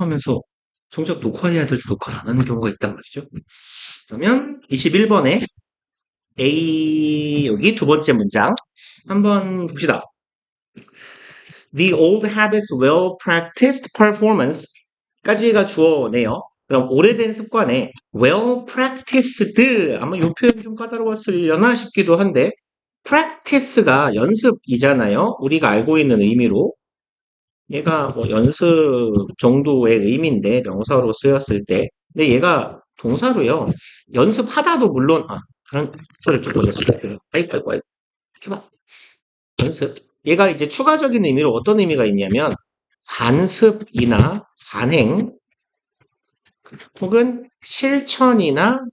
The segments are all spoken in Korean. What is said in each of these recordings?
하면서 정작 녹화해야 될 때 녹화를 안 하는 경우가 있단 말이죠. 그러면 21번에 A 여기 두 번째 문장 한번 봅시다. The old habits well practiced performance 까지가 주어네요. 그럼 오래된 습관에 well practiced 아마 이 표현이 좀 까다로웠으려나 싶기도 한데 practice가 연습이잖아요. 우리가 알고 있는 의미로 얘가 뭐 연습 정도의 의미인데 명사로 쓰였을 때 근데 얘가 동사로요. 연습하다도 물론 그런 소리를 좀 보냈어요. 아이고 아이고 아이고 이렇게 봐. 연습 얘가 이제 추가적인 의미로 어떤 의미가 있냐면 관습이나 관행 혹은 실천이나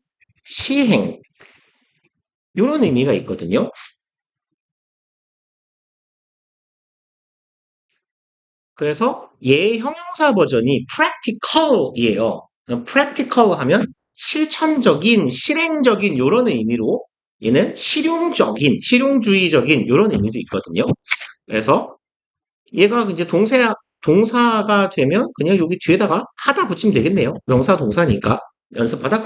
시행 이런 의미가 있거든요. 그래서 얘 형용사 버전이 practical이에요. practical 하면 실천적인, 실행적인 이런 의미로 얘는 실용적인, 실용주의적인 이런 의미도 있거든요. 그래서 얘가 이제 동사가 되면 그냥 여기 뒤에다가 하다 붙이면 되겠네요. 명사 동사니까. 연습하다,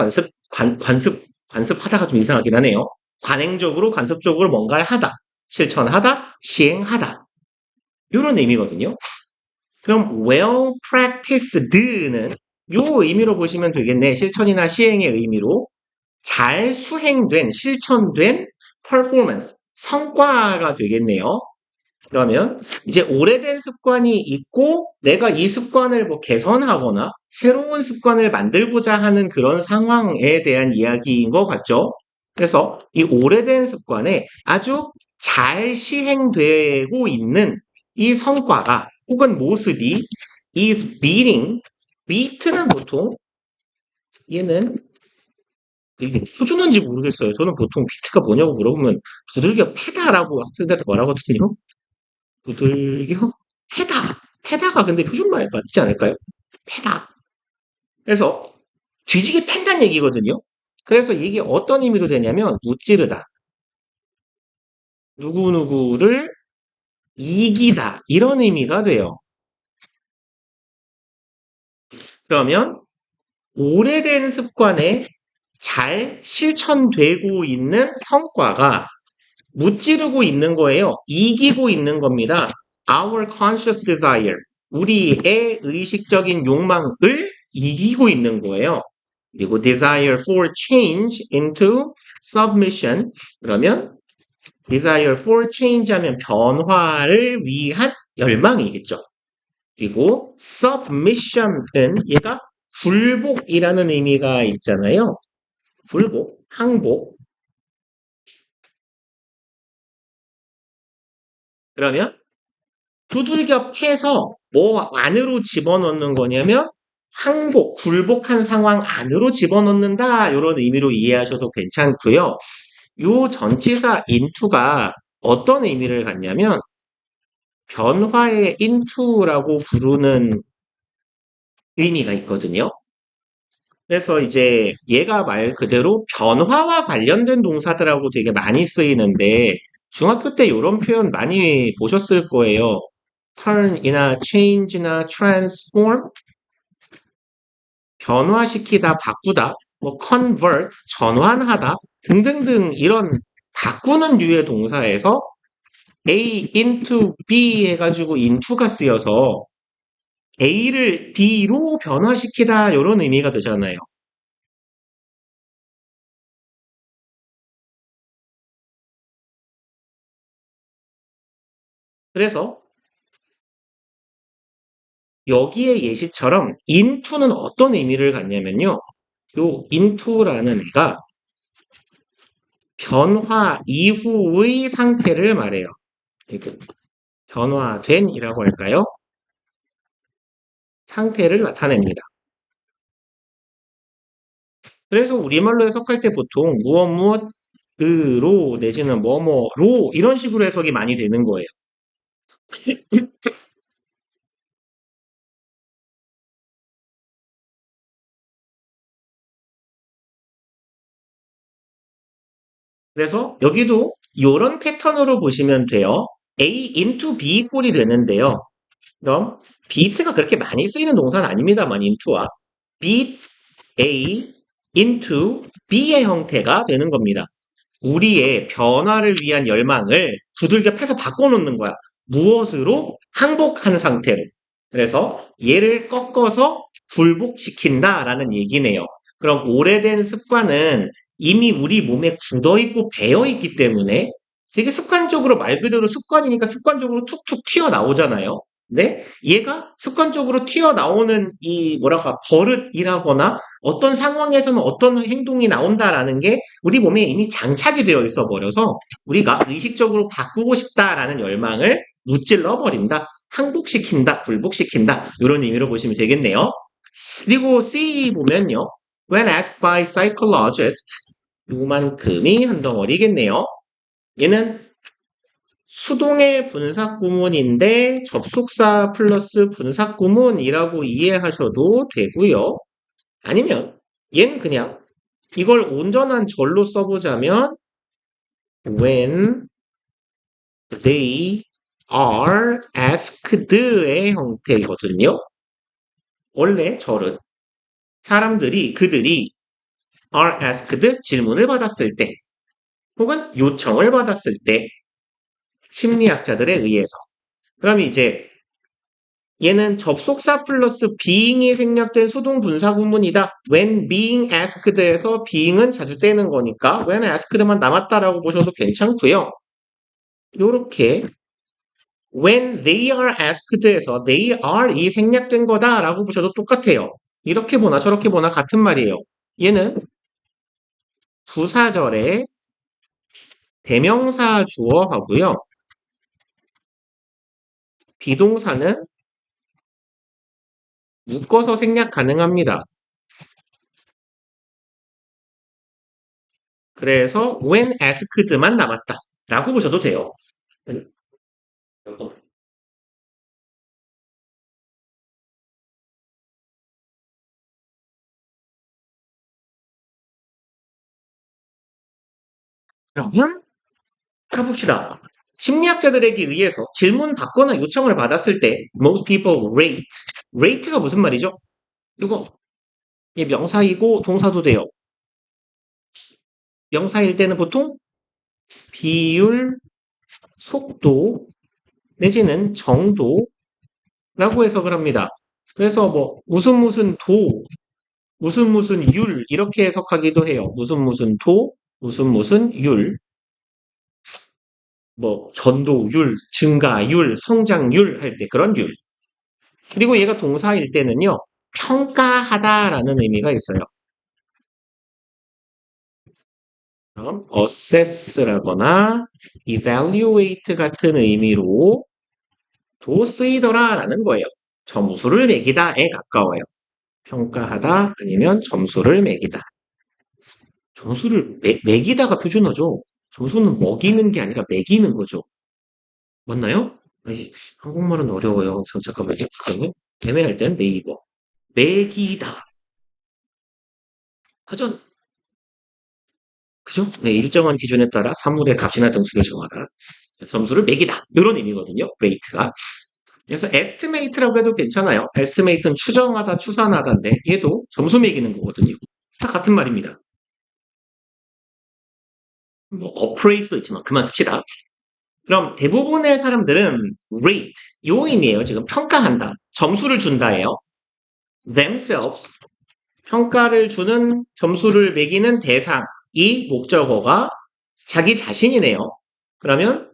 관습하다가 좀 이상하긴 하네요. 관행적으로, 관습적으로 뭔가를 하다, 실천하다, 시행하다. 이런 의미거든요. 그럼 well practiced는 요 의미로 보시면 되겠네. 실천이나 시행의 의미로 잘 수행된, 실천된 performance, 성과가 되겠네요. 그러면 이제 오래된 습관이 있고 내가 이 습관을 뭐 개선하거나 새로운 습관을 만들고자 하는 그런 상황에 대한 이야기인 것 같죠? 그래서 이 오래된 습관에 아주 잘 시행되고 있는 이 성과가 혹은 모습이 is beating, beat는 보통 얘는 이게 수준인지 모르겠어요. 저는 보통 비트가 뭐냐고 물어보면 두들겨 패다라고 학생들한테 말하거든요. 두들겨 패다가 근데 표준말 맞지 않을까요? 패다. 그래서 뒤지게 팬다는 얘기거든요. 그래서 이게 어떤 의미로 되냐면 무찌르다. 누구누구를 이기다. 이런 의미가 돼요. 그러면 오래된 습관에 잘 실천되고 있는 성과가 무찌르고 있는 거예요. 이기고 있는 겁니다. Our conscious desire. 우리의 의식적인 욕망을 이기고 있는 거예요. 그리고 desire for change into submission. 그러면 desire for change 하면 변화를 위한 열망이겠죠. 그리고 submission은 얘가 굴복이라는 의미가 있잖아요. 굴복, 항복. 그러면 두들겨 패서 뭐 안으로 집어넣는 거냐면 항복, 굴복한 상황 안으로 집어넣는다 이런 의미로 이해하셔도 괜찮고요. 요 전치사 into가 어떤 의미를 갖냐면 변화의 into라고 부르는 의미가 있거든요. 그래서 이제 얘가 말 그대로 변화와 관련된 동사들하고 되게 많이 쓰이는데 중학교 때 이런 표현 많이 보셨을 거예요. turn이나 change나 transform 변화시키다, 바꾸다, 뭐 convert 전환하다 등등등 이런 바꾸는 류의 동사에서 A into B 해가지고 into가 쓰여서 A를 B로 변화시키다 이런 의미가 되잖아요. 그래서 여기에 예시처럼 into는 어떤 의미를 갖냐면요. 요 into라는 애가 변화 이후의 상태를 말해요. 변화된이라고 할까요? 상태를 나타냅니다. 그래서 우리말로 해석할 때 보통 무엇 무엇으로 내지는 뭐뭐로 이런 식으로 해석이 많이 되는 거예요. 그래서 여기도 이런 패턴으로 보시면 돼요. A into B 꼴이 되는데요. 그럼 beat가 그렇게 많이 쓰이는 동사는 아닙니다만 into와 beat A into B의 형태가 되는 겁니다. 우리의 변화를 위한 열망을 두들겨 패서 바꿔놓는 거야. 무엇으로? 항복한 상태로. 그래서 얘를 꺾어서 굴복시킨다라는 얘기네요. 그럼 오래된 습관은 이미 우리 몸에 굳어있고 배어있기 때문에 되게 습관적으로 말 그대로 습관이니까 습관적으로 툭툭 튀어나오잖아요. 근데 얘가 습관적으로 튀어나오는 이 뭐랄까 버릇이라거나 어떤 상황에서는 어떤 행동이 나온다라는 게 우리 몸에 이미 장착이 되어 있어 버려서 우리가 의식적으로 바꾸고 싶다라는 열망을 무찔러 버린다. 항복시킨다, 불복시킨다. 이런 의미로 보시면 되겠네요. 그리고 C 보면요. When asked by psychologists 요만큼이 한 덩어리겠네요. 얘는 수동의 분사구문인데 접속사 플러스 분사구문이라고 이해하셔도 되고요. 아니면 얘는 그냥 이걸 온전한 절로 써보자면 when they are asked의 형태거든요. 원래 절은 사람들이 그들이 are asked 질문을 받았을 때 혹은 요청을 받았을 때 심리학자들에 의해서 그럼 이제 얘는 접속사 플러스 being이 생략된 수동 분사 구문이다. When being asked에서 being은 자주 떼는 거니까 when asked만 남았다라고 보셔도 괜찮고요. 요렇게 when they are asked에서 they are이 생략된 거다라고 보셔도 똑같아요. 이렇게 보나 저렇게 보나 같은 말이에요. 얘는 부사절에 대명사 주어하고요. 비동사는 묶어서 생략 가능합니다. 그래서 when asked만 남았다 라고 보셔도 돼요. 그러면 가봅시다. 심리학자들에게 의해서 질문 받거나 요청을 받았을 때 most people rate. rate가 무슨 말이죠? 이거 명사이고 동사도 돼요. 명사일 때는 보통 비율, 속도 내지는 정도라고 해석을 합니다. 그래서 뭐 무슨 도, 무슨 율 이렇게 해석하기도 해요. 무슨 도, 무슨 율, 뭐 전도율, 증가율, 성장율 할 때 그런 율. 그리고 얘가 동사일 때는요. 평가하다라는 의미가 있어요. 그럼 assess라거나 evaluate 같은 의미로 도 쓰이더라라는 거예요. 점수를 매기다에 가까워요. 평가하다 아니면 점수를 매기다. 점수를 매기다가 표준어죠. 점수는 먹이는 게 아니라 매기는 거죠. 맞나요? 아니, 한국말은 어려워요. 잠깐만요. 그러면 애매할 땐 네이버. 매기다. 하전. 그죠? 네, 일정한 기준에 따라 사물의 값이나 등수를 정하다. 점수를 매기다. 이런 의미거든요. rate가. 그래서 estimate라고 해도 괜찮아요. estimate는 추정하다, 추산하다인데 얘도 점수 매기는 거거든요. 다 같은 말입니다. 뭐 appraise도 있지만 그만 씁시다. 그럼 대부분의 사람들은 rate 요 의미예요. 지금 평가한다. 점수를 준다예요. themselves 평가를 주는 점수를 매기는 대상 이 목적어가 자기 자신이네요. 그러면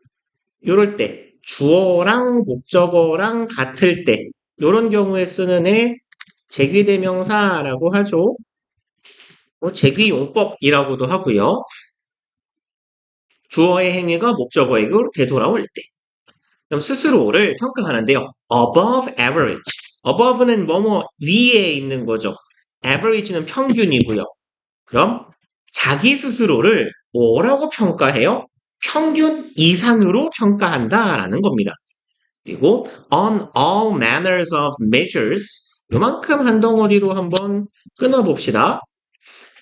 이럴 때 주어랑 목적어랑 같을 때 이런 경우에 쓰는 애 제귀대명사라고 하죠. 제귀용법이라고도 하고요. 주어의 행위가 목적어에게 되돌아올 때 그럼 스스로를 평가하는데요. above average. above는 뭐뭐 위에 있는 거죠. average는 평균이고요. 그럼 자기 스스로를 뭐라고 평가해요? 평균 이상으로 평가한다라는 겁니다. 그리고 on all manners of measures 요만큼 한 덩어리로 한번 끊어봅시다.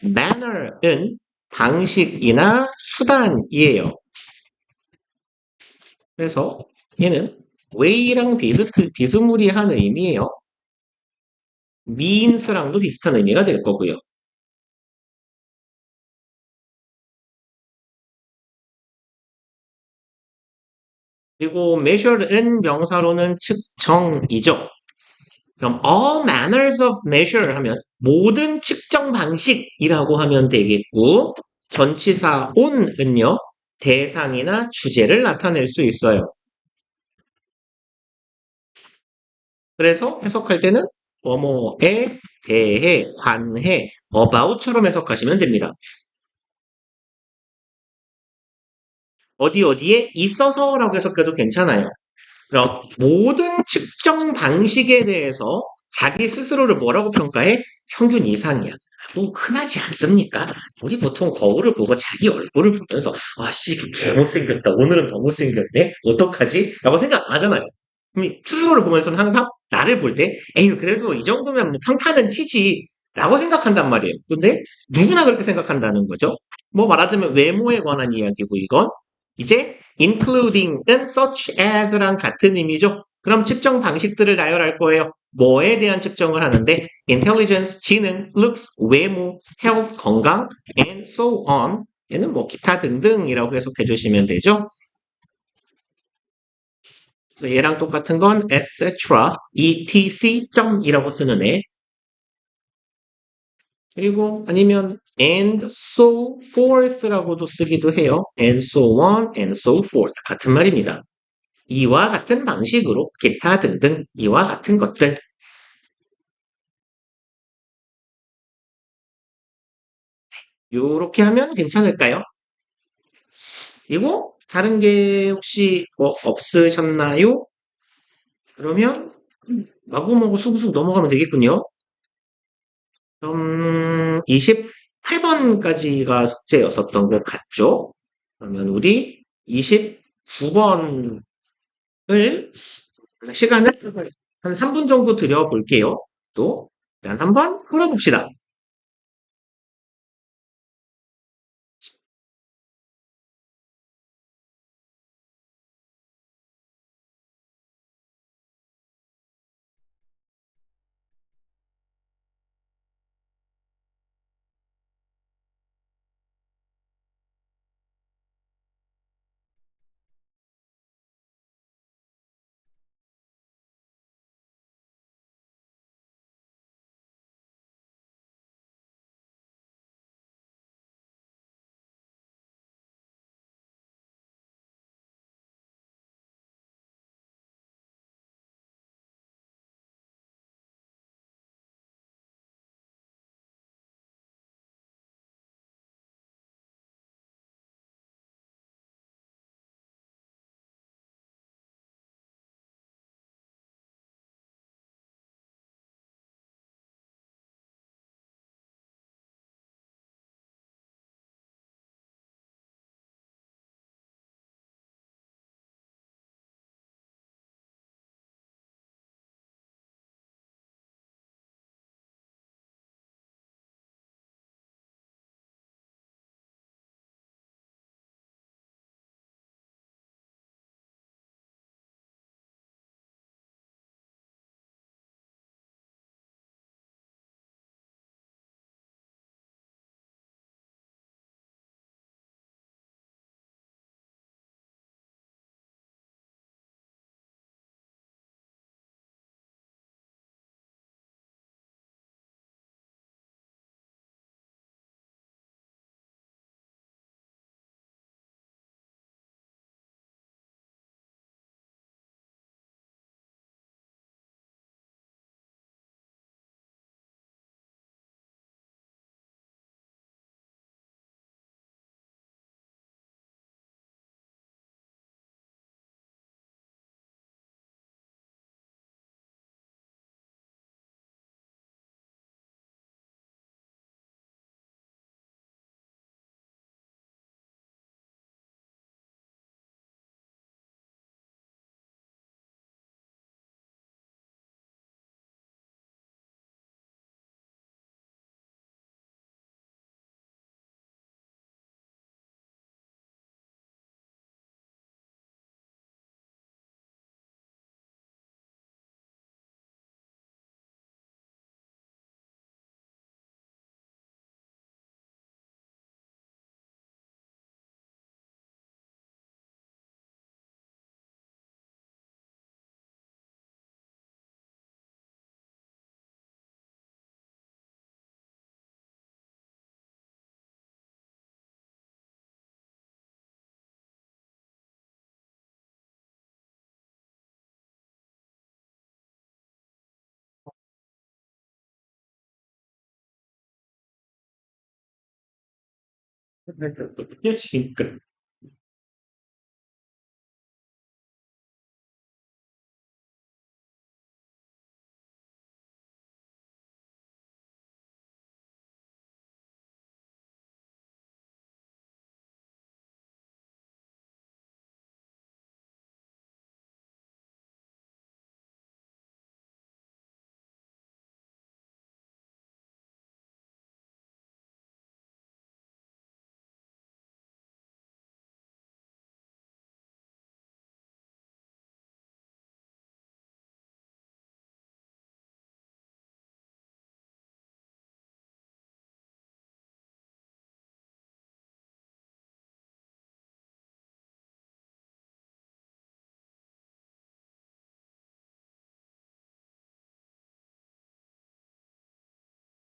manner은 방식이나 수단이에요. 그래서 얘는 way랑 비스무리한 의미예요. means랑도 비슷한 의미가 될 거고요. 그리고 measure은 명사로는 측정이죠. 그럼 all manners of measure 하면 모든 측정 방식이라고 하면 되겠고 전치사 on은요 대상이나 주제를 나타낼 수 있어요. 그래서 해석할 때는 뭐뭐에 대해, 관해, about처럼 해석하시면 됩니다. 어디 어디에 있어서라고 해석해도 괜찮아요. 그럼 모든 측정 방식에 대해서 자기 스스로를 뭐라고 평가해? 평균 이상이야. 뭐 흔하지 않습니까? 우리 보통 거울을 보고 자기 얼굴을 보면서 아씨 개 못생겼다. 오늘은 더 못생겼네. 어떡하지? 라고 생각 안 하잖아요. 스스로를 보면서는 항상 나를 볼 때 에휴 그래도 이 정도면 뭐 평탄은 치지 라고 생각한단 말이에요. 근데 누구나 그렇게 생각한다는 거죠. 뭐 말하자면 외모에 관한 이야기고 이건 이제 including은 such as랑 같은 의미죠. 그럼 측정 방식들을 나열할 거예요. 뭐에 대한 측정을 하는데 intelligence, 지능, looks, 외모, health, 건강, and so on 얘는 뭐 기타 등등이라고 해석해 주시면 되죠. 그래서 얘랑 똑같은 건 etc, etc.이라고 쓰는 애. 그리고 아니면 and so forth라고도 쓰기도 해요. and so on, and so forth 같은 말입니다. 이와 같은 방식으로 기타 등등 이와 같은 것들 요렇게 하면 괜찮을까요? 이거 다른 게 혹시 뭐 없으셨나요? 그러면 마구마구 수구수구 넘어가면 되겠군요. 그럼 28번까지가 숙제였었던 것 같죠? 그러면 우리 29번을 시간을 한 3분 정도 드려볼게요. 또 일단 한번 풀어봅시다. 지금.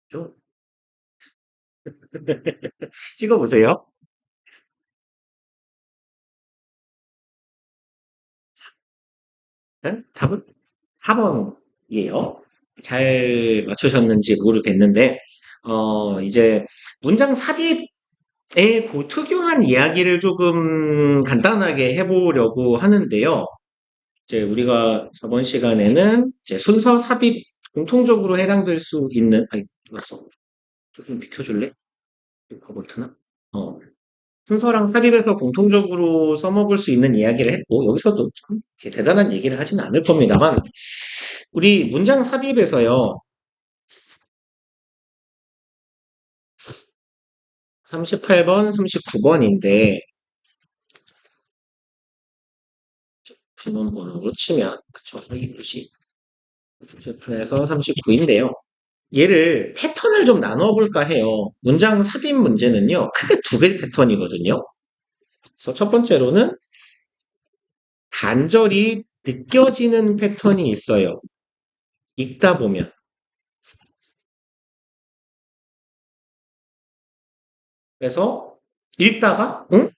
좀 찍어보세요. 일단 답은 4번이에요. 잘 맞추셨는지 모르겠는데, 이제 문장 삽입의 그 특유한 이야기를 조금 간단하게 해보려고 하는데요. 이제 우리가 저번 시간에는 이제 순서 삽입 공통적으로 해당될 수 있는, 아니, 이었어. 좀 비켜줄래? 버벅트나? 어, 순서랑 삽입에서 공통적으로 써먹을 수 있는 이야기를 했고, 여기서도 참 이렇게 대단한 얘기를 하지는 않을 겁니다만, 우리 문장 삽입에서요, 38번, 39번인데, 지문번호로 치면, 그쵸, 여기 보시. 38에서 39인데요. 얘를 패턴을 좀 나눠볼까 해요. 문장 삽입 문제는요, 크게 두 개 패턴이거든요. 그래서 첫 번째로는 단절이 느껴지는 패턴이 있어요. 읽다 보면. 그래서 읽다가, 응?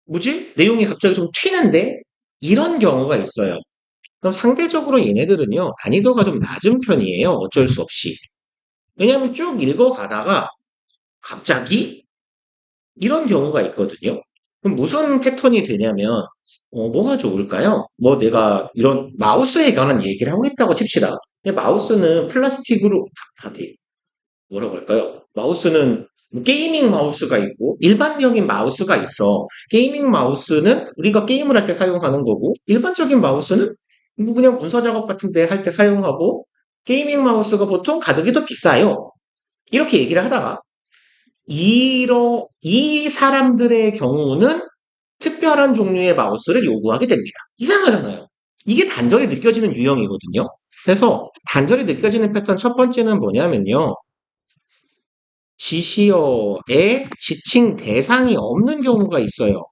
뭐지? 내용이 갑자기 좀 튀는데? 이런 경우가 있어요. 그럼 상대적으로 얘네들은요, 난이도가 좀 낮은 편이에요. 어쩔 수 없이. 왜냐하면 쭉 읽어가다가 갑자기 이런 경우가 있거든요. 그럼 무슨 패턴이 되냐면, 뭐가 좋을까요? 뭐 내가 이런 마우스에 관한 얘기를 하고 있다고 칩시다. 근데 마우스는 플라스틱으로 다 돼. 뭐라고 할까요? 마우스는 뭐 게이밍 마우스가 있고 일반적인 마우스가 있어. 게이밍 마우스는 우리가 게임을 할 때 사용하는 거고 일반적인 마우스는 뭐 그냥 문서 작업 같은 데 할 때 사용하고 게이밍 마우스가 보통 가격이 더 비싸요. 이렇게 얘기를 하다가 이 사람들의 경우는 특별한 종류의 마우스를 요구하게 됩니다. 이상하잖아요. 이게 단절이 느껴지는 유형이거든요. 그래서 단절이 느껴지는 패턴 첫 번째는 뭐냐면요. 지시어에 지칭 대상이 없는 경우가 있어요.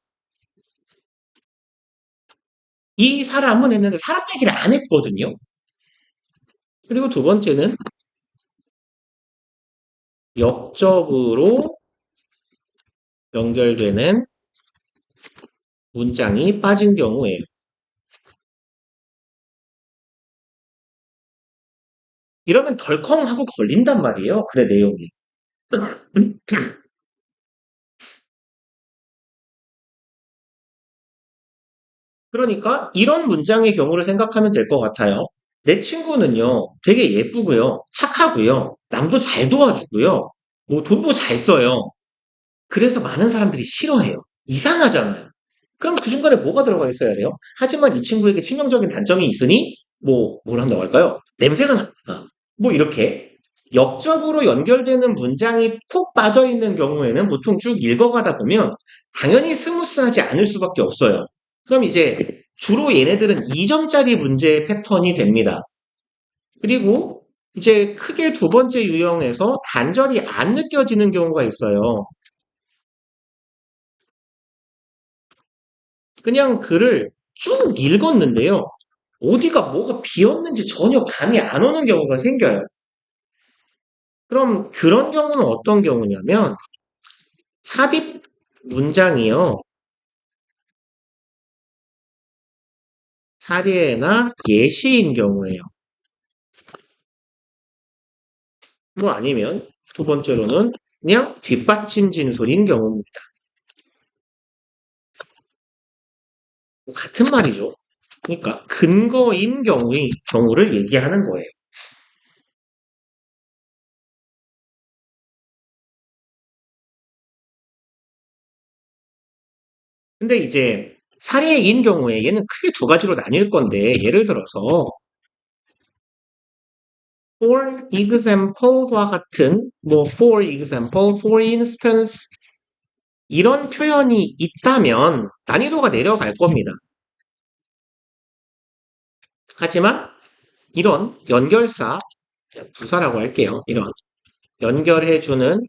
이 사람은 했는데 사람 얘기를 안 했거든요. 그리고 두 번째는 역적으로 연결되는 문장이 빠진 경우예요. 이러면 덜컹하고 걸린단 말이에요. 그래, 내용이. 그러니까 이런 문장의 경우를 생각하면 될 것 같아요. 내 친구는요, 되게 예쁘고요, 착하고요, 남도 잘 도와주고요, 뭐 돈도 잘 써요. 그래서 많은 사람들이 싫어해요. 이상하잖아요. 그럼 그 중간에 뭐가 들어가 있어야 돼요? 하지만 이 친구에게 치명적인 단점이 있으니 뭘 한다고 할까요? 냄새가 난다. 뭐 이렇게 역적으로 연결되는 문장이 푹 빠져 있는 경우에는 보통 쭉 읽어가다 보면 당연히 스무스하지 않을 수밖에 없어요. 그럼 이제 주로 얘네들은 2점짜리 문제의 패턴이 됩니다. 그리고 이제 크게 두 번째 유형에서 단절이 안 느껴지는 경우가 있어요. 그냥 글을 쭉 읽었는데요. 어디가 뭐가 비었는지 전혀 감이 안 오는 경우가 생겨요. 그럼 그런 경우는 어떤 경우냐면 삽입 문장이요. 사례나 예시인 경우예요. 뭐 아니면 두 번째로는 그냥 뒷받침 진술인 경우입니다. 같은 말이죠. 그러니까 근거인 경우를 얘기하는 거예요. 근데 이제 사례인 경우에 얘는 크게 두 가지로 나뉠 건데 예를 들어서 for example과 같은 뭐 for example, for instance 이런 표현이 있다면 난이도가 내려갈 겁니다. 하지만 이런 연결사, 부사라고 할게요. 이런 연결해주는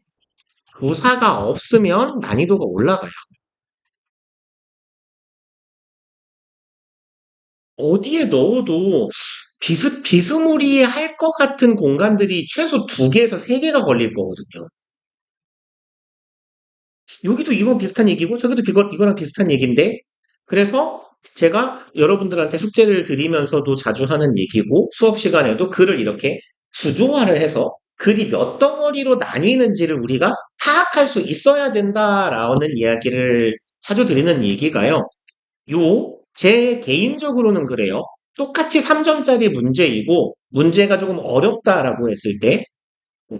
부사가 없으면 난이도가 올라가요. 어디에 넣어도 비스무리할 것 같은 공간들이 최소 두 개에서 세 개가 걸릴 거거든요. 여기도 이거 비슷한 얘기고 저기도 이거랑 비슷한 얘기인데 그래서 제가 여러분들한테 숙제를 드리면서도 자주 하는 얘기고 수업 시간에도 글을 이렇게 구조화를 해서 글이 몇 덩어리로 나뉘는지를 우리가 파악할 수 있어야 된다라는 이야기를 자주 드리는 얘기가요. 제 개인적으로는 그래요. 똑같이 3점짜리 문제이고 문제가 조금 어렵다라고 했을 때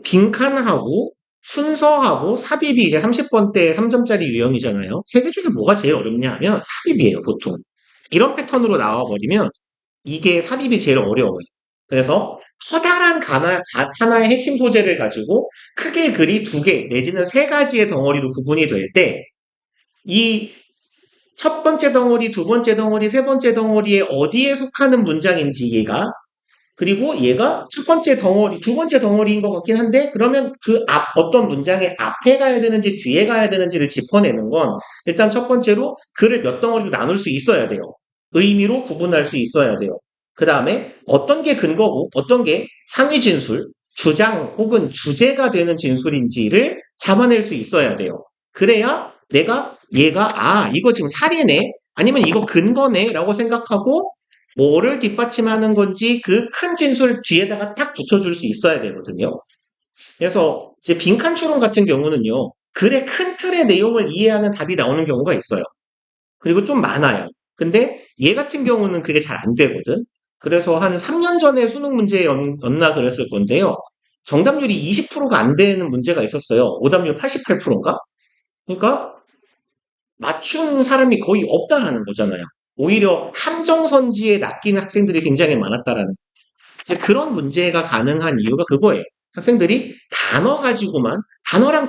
빈칸하고 순서하고 삽입이 이제 30번대 3점짜리 유형이잖아요. 세 개 중에 뭐가 제일 어렵냐 하면 삽입이에요, 보통. 이런 패턴으로 나와버리면 이게 삽입이 제일 어려워요. 그래서 커다란 하나의 핵심 소재를 가지고 크게 글이 두 개 내지는 세 가지의 덩어리로 구분이 될 때 이 첫 번째 덩어리, 두 번째 덩어리, 세 번째 덩어리에 어디에 속하는 문장인지 얘가 그리고 얘가 첫 번째 덩어리, 두 번째 덩어리인 것 같긴 한데, 그러면 어떤 문장의 앞에 가야 되는지 뒤에 가야 되는지를 짚어내는 건, 일단 첫 번째로 글을 몇 덩어리로 나눌 수 있어야 돼요. 의미로 구분할 수 있어야 돼요. 그 다음에 어떤 게 근거고, 어떤 게 상위 진술, 주장 혹은 주제가 되는 진술인지를 잡아낼 수 있어야 돼요. 그래야 이거 지금 사례네? 아니면 이거 근거네? 라고 생각하고 뭐를 뒷받침하는 건지 그 큰 진술 뒤에다가 딱 붙여줄 수 있어야 되거든요. 그래서 이제 빈칸 추론 같은 경우는요. 글의 큰 틀의 내용을 이해하면 답이 나오는 경우가 있어요. 그리고 좀 많아요. 근데 얘 같은 경우는 그게 잘 안 되거든. 그래서 한 3년 전에 수능 문제였나 그랬을 건데요. 정답률이 20%가 안 되는 문제가 있었어요. 오답률 88%인가? 그러니까 맞춘 사람이 거의 없다라는 거잖아요. 오히려 함정선지에 낚이는 학생들이 굉장히 많았다라는. 이제 그런 문제가 가능한 이유가 그거예요. 학생들이 단어 가지고만 단어랑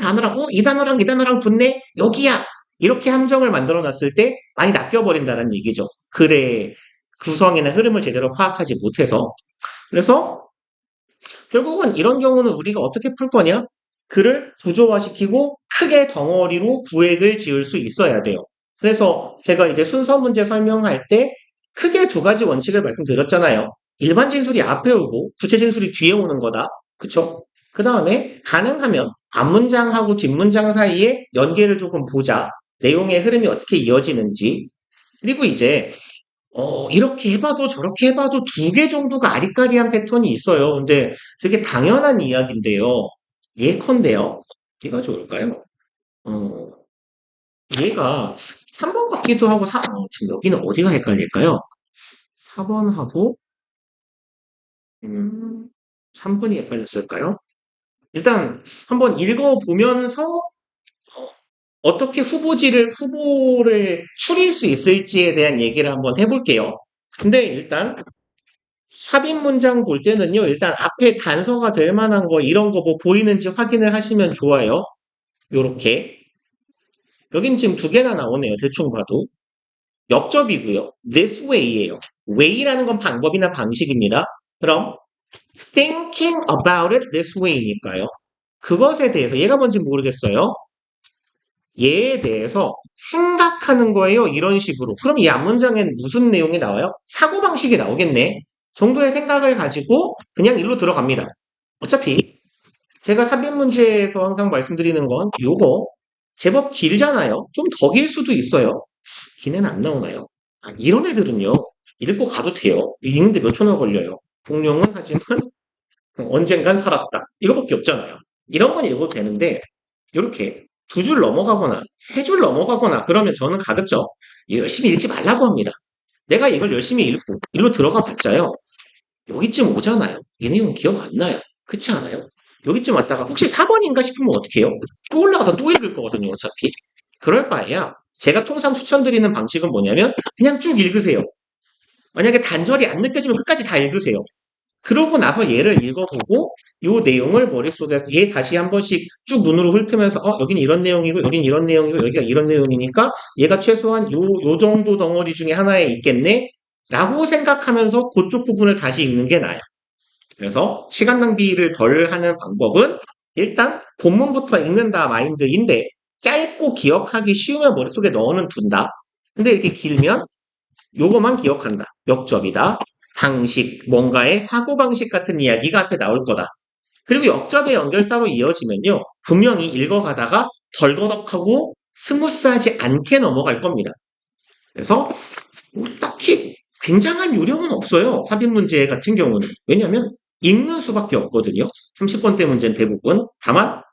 이 단어랑 붙네 여기야 이렇게 함정을 만들어 놨을 때 많이 낚여버린다는 얘기죠. 글의 구성이나 흐름을 제대로 파악하지 못해서. 그래서 결국은 이런 경우는 우리가 어떻게 풀 거냐? 글을 구조화시키고 크게 덩어리로 구획을 지을 수 있어야 돼요. 그래서 제가 이제 순서 문제 설명할 때 크게 두 가지 원칙을 말씀드렸잖아요. 일반 진술이 앞에 오고 부채 진술이 뒤에 오는 거다. 그쵸? 그 다음에 가능하면 앞문장하고 뒷문장 사이에 연계를 조금 보자. 내용의 흐름이 어떻게 이어지는지. 그리고 이제 이렇게 해봐도 저렇게 해봐도 두 개 정도가 아리까리한 패턴이 있어요. 근데 되게 당연한 이야기인데요. 예컨대요. 얘가 좋을까요? 어, 얘가 3번 같기도 하고, 지금 여기는 어디가 헷갈릴까요? 4번하고, 3번이 헷갈렸을까요? 일단 한번 읽어보면서 어떻게 후보를 추릴 수 있을지에 대한 얘기를 한번 해볼게요. 근데 일단 삽입 문장 볼 때는요, 일단 앞에 단서가 될 만한 거, 이런 거 뭐 보이는지 확인을 하시면 좋아요. 요렇게. 여긴 지금 두 개나 나오네요. 대충 봐도. 역접이고요. This way예요. way라는 건 방법이나 방식입니다. 그럼 thinking about it this way니까요. 그것에 대해서 얘가 뭔지 모르겠어요. 얘에 대해서 생각하는 거예요. 이런 식으로. 그럼 이 앞문장엔 무슨 내용이 나와요? 사고방식이 나오겠네. 정도의 생각을 가지고 그냥 일로 들어갑니다. 어차피 제가 삽입 문제에서 항상 말씀드리는 건 요거 제법 길잖아요. 좀 더 길 수도 있어요. 기내는 안 나오나요? 이런 애들은요. 읽고 가도 돼요. 읽는데 몇 초나 걸려요. 공룡은 하지만 언젠간 살았다. 이거밖에 없잖아요. 이런 건 읽어도 되는데 이렇게 두 줄 넘어가거나 세 줄 넘어가거나 그러면 저는 가급적 열심히 읽지 말라고 합니다. 내가 이걸 열심히 읽고 일로 들어가 봤자요. 여기쯤 오잖아요. 이 내용 기억 안 나요. 그렇지 않아요? 여기쯤 왔다가 혹시 4번인가 싶으면 어떻게 해요? 또 올라가서 또 읽을 거거든요, 어차피. 그럴 바에야 제가 통상 추천드리는 방식은 뭐냐면 그냥 쭉 읽으세요. 만약에 단절이 안 느껴지면 끝까지 다 읽으세요. 그러고 나서 얘를 읽어보고 요 내용을 머릿속에 얘 다시 한 번씩 쭉 눈으로 훑으면서 여기는 이런 내용이고 여긴 이런 내용이고 여기가 이런 내용이니까 얘가 최소한 요 정도 덩어리 중에 하나에 있겠네 라고 생각하면서 그쪽 부분을 다시 읽는 게 나아요. 그래서 시간 낭비를 덜 하는 방법은 일단 본문부터 읽는다 마인드인데 짧고 기억하기 쉬우면 머릿속에 넣어는 둔다. 근데 이렇게 길면 요거만 기억한다. 역접이다. 방식, 뭔가의 사고방식 같은 이야기가 앞에 나올 거다. 그리고 역접의 연결사로 이어지면요. 분명히 읽어가다가 덜거덕하고 스무스하지 않게 넘어갈 겁니다. 그래서 딱히 굉장한 요령은 없어요. 삽입 문제 같은 경우는. 왜냐하면 읽는 수밖에 없거든요. 30번대 문제는 대부분. 다만